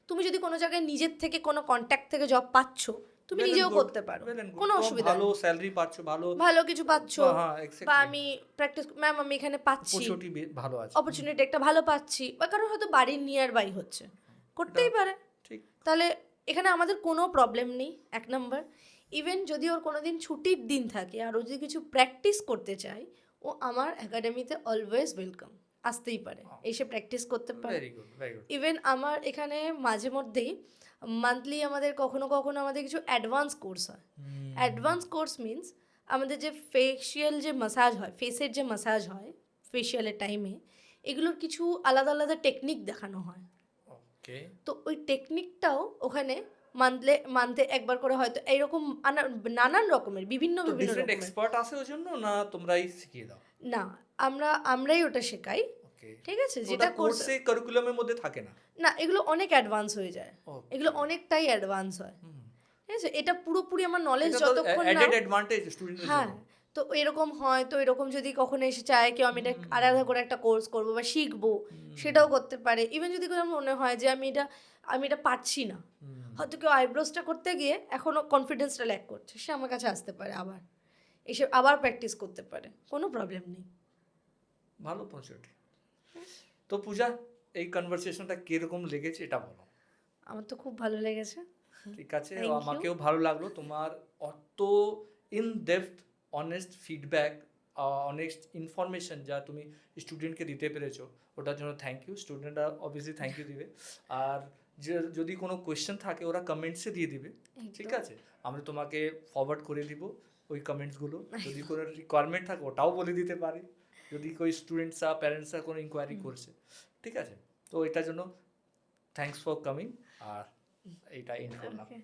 তুমি যদি কোনো জায়গায় নিজের থেকে কোনো কন্ট্যাক্ট থেকে জব পাচ্ছ, তুমি Well and নিজেও good, করতে পারো, well and good. কোনো তো অসুবিধা ভালো নেই। স্যালারি পাচ্ছ, ভালো কিছু পাচ্ছ, হ্যাঁ, exactly. বা আমি প্র্যাকটিস, ম্যাম আমি এখানে পাচ্ছি, opportunity ভালো আছে। অপরচুনিটি একটা ভালো পাচ্ছি, বা কারোর হয়তো বাড়ির নিয়ার বাই হচ্ছে, করতেই পারে। ঠিক। তাহলে এখানে আমাদের কোনো প্রবলেম নেই, এক নম্বর। ইভেন যদি ওর কোনো দিন ছুটির দিন থাকে আর ও যদি কিছু প্র্যাকটিস করতে চায়, ও আমার একাডেমিতে অলওয়েজ ওয়েলকাম, আসতেই পারে, এসে প্র্যাকটিস করতে পারে। Very good, very good. Even আমার এখানে মাঝে মধ্যেই মান্থলি আমাদের কখনো কখনো আমাদের কিছু অ্যাডভান্স কোর্স হয়। অ্যাডভান্স কোর্স মিনস আমাদের যে ফেশিয়াল যে মাসাজ হয়, ফেসের যে মাসাজ হয় ফেশিয়ালের টাইমে, এগুলোর কিছু আলাদা আলাদা টেকনিক দেখানো হয়। ওকে। তো ওই টেকনিকটাও ওখানে মান্থে একবার করে হয়তো এইরকম নানান রকমের বিভিন্ন তো বিভিন্ন ডিফারেন্ট রকমের, এক্সপার্ট আছে ওই জন্য, না তোমরাই শিখিয়ে দাও? না আমরাই ওটা শেখাই, ওকে। ঠিক আছে, যেটা যেটা কোর্স কোর্সে কারিকুলামের মধ্যে থাকে না। না, এগুলো অনেক অ্যাডভান্স হয়ে যায়, Okay. এগুলো অনেকটাই অ্যাডভান্স হয়, ঠিক আছে। এটা পুরোপুরি আমার নলেজ এটা তো যতক্ষণ না, অ্যাডেড অ্যাডভান্টেজ স্টুডেন্টের হ্যাঁ, জন্য। তো এরকম হয়, তো এরকম যদি কখনো এসে চায় কেউ আমি এটা আলাদা করে একটা কোর্স করবো বা শিখবো, সেটাও করতে পারে। ইভেন যদি কোনো মনে হয় যে আমি এটা পারছি না, হয়তো কেউ আইব্রোসটা করতে গিয়ে এখনো কনফিডেন্সটা ল্যাক করছে, সে আমার কাছে আসতে পারে, আবার এসে আবার প্র্যাকটিস করতে পারে, কোনো প্রবলেম নেই। ভালো অপরচুনিটি। তো পূজা, এই কনভারসেশনটা কিরকম লেগেছে এটা বলো। আমার তো খুব ভালো লেগেছে। ঠিক আছে, Thank you. আমাকেও ভালো লাগলো তোমার অত in depth honest feedback, honest information যা তুমি স্টুডেন্টকে দিতে পেরেছো, ওটার জন্য থ্যাংক ইউ। স্টুডেন্টরা অবভিয়াসলি থ্যাংক ইউ দিবে। আর যদি কোনো কোয়েশ্চেন থাকে ওরা কমেন্টসে দিয়ে দিবে, ঠিক আছে, আমরা তোমাকে ফরওয়ার্ড করে দিব ওই কমেন্টসগুলো। যদি কোনো রিকোয়ারমেন্ট থাকে ওটাও বলে দিতে পারি, যদি কোনো স্টুডেন্টসরা প্যারেন্টসরা কোনো ইনকোয়ারি করছে, ঠিক আছে। তো এটার জন্য থ্যাংকস ফর কামিং, আর এইটা এন্ড করলাম। Okay.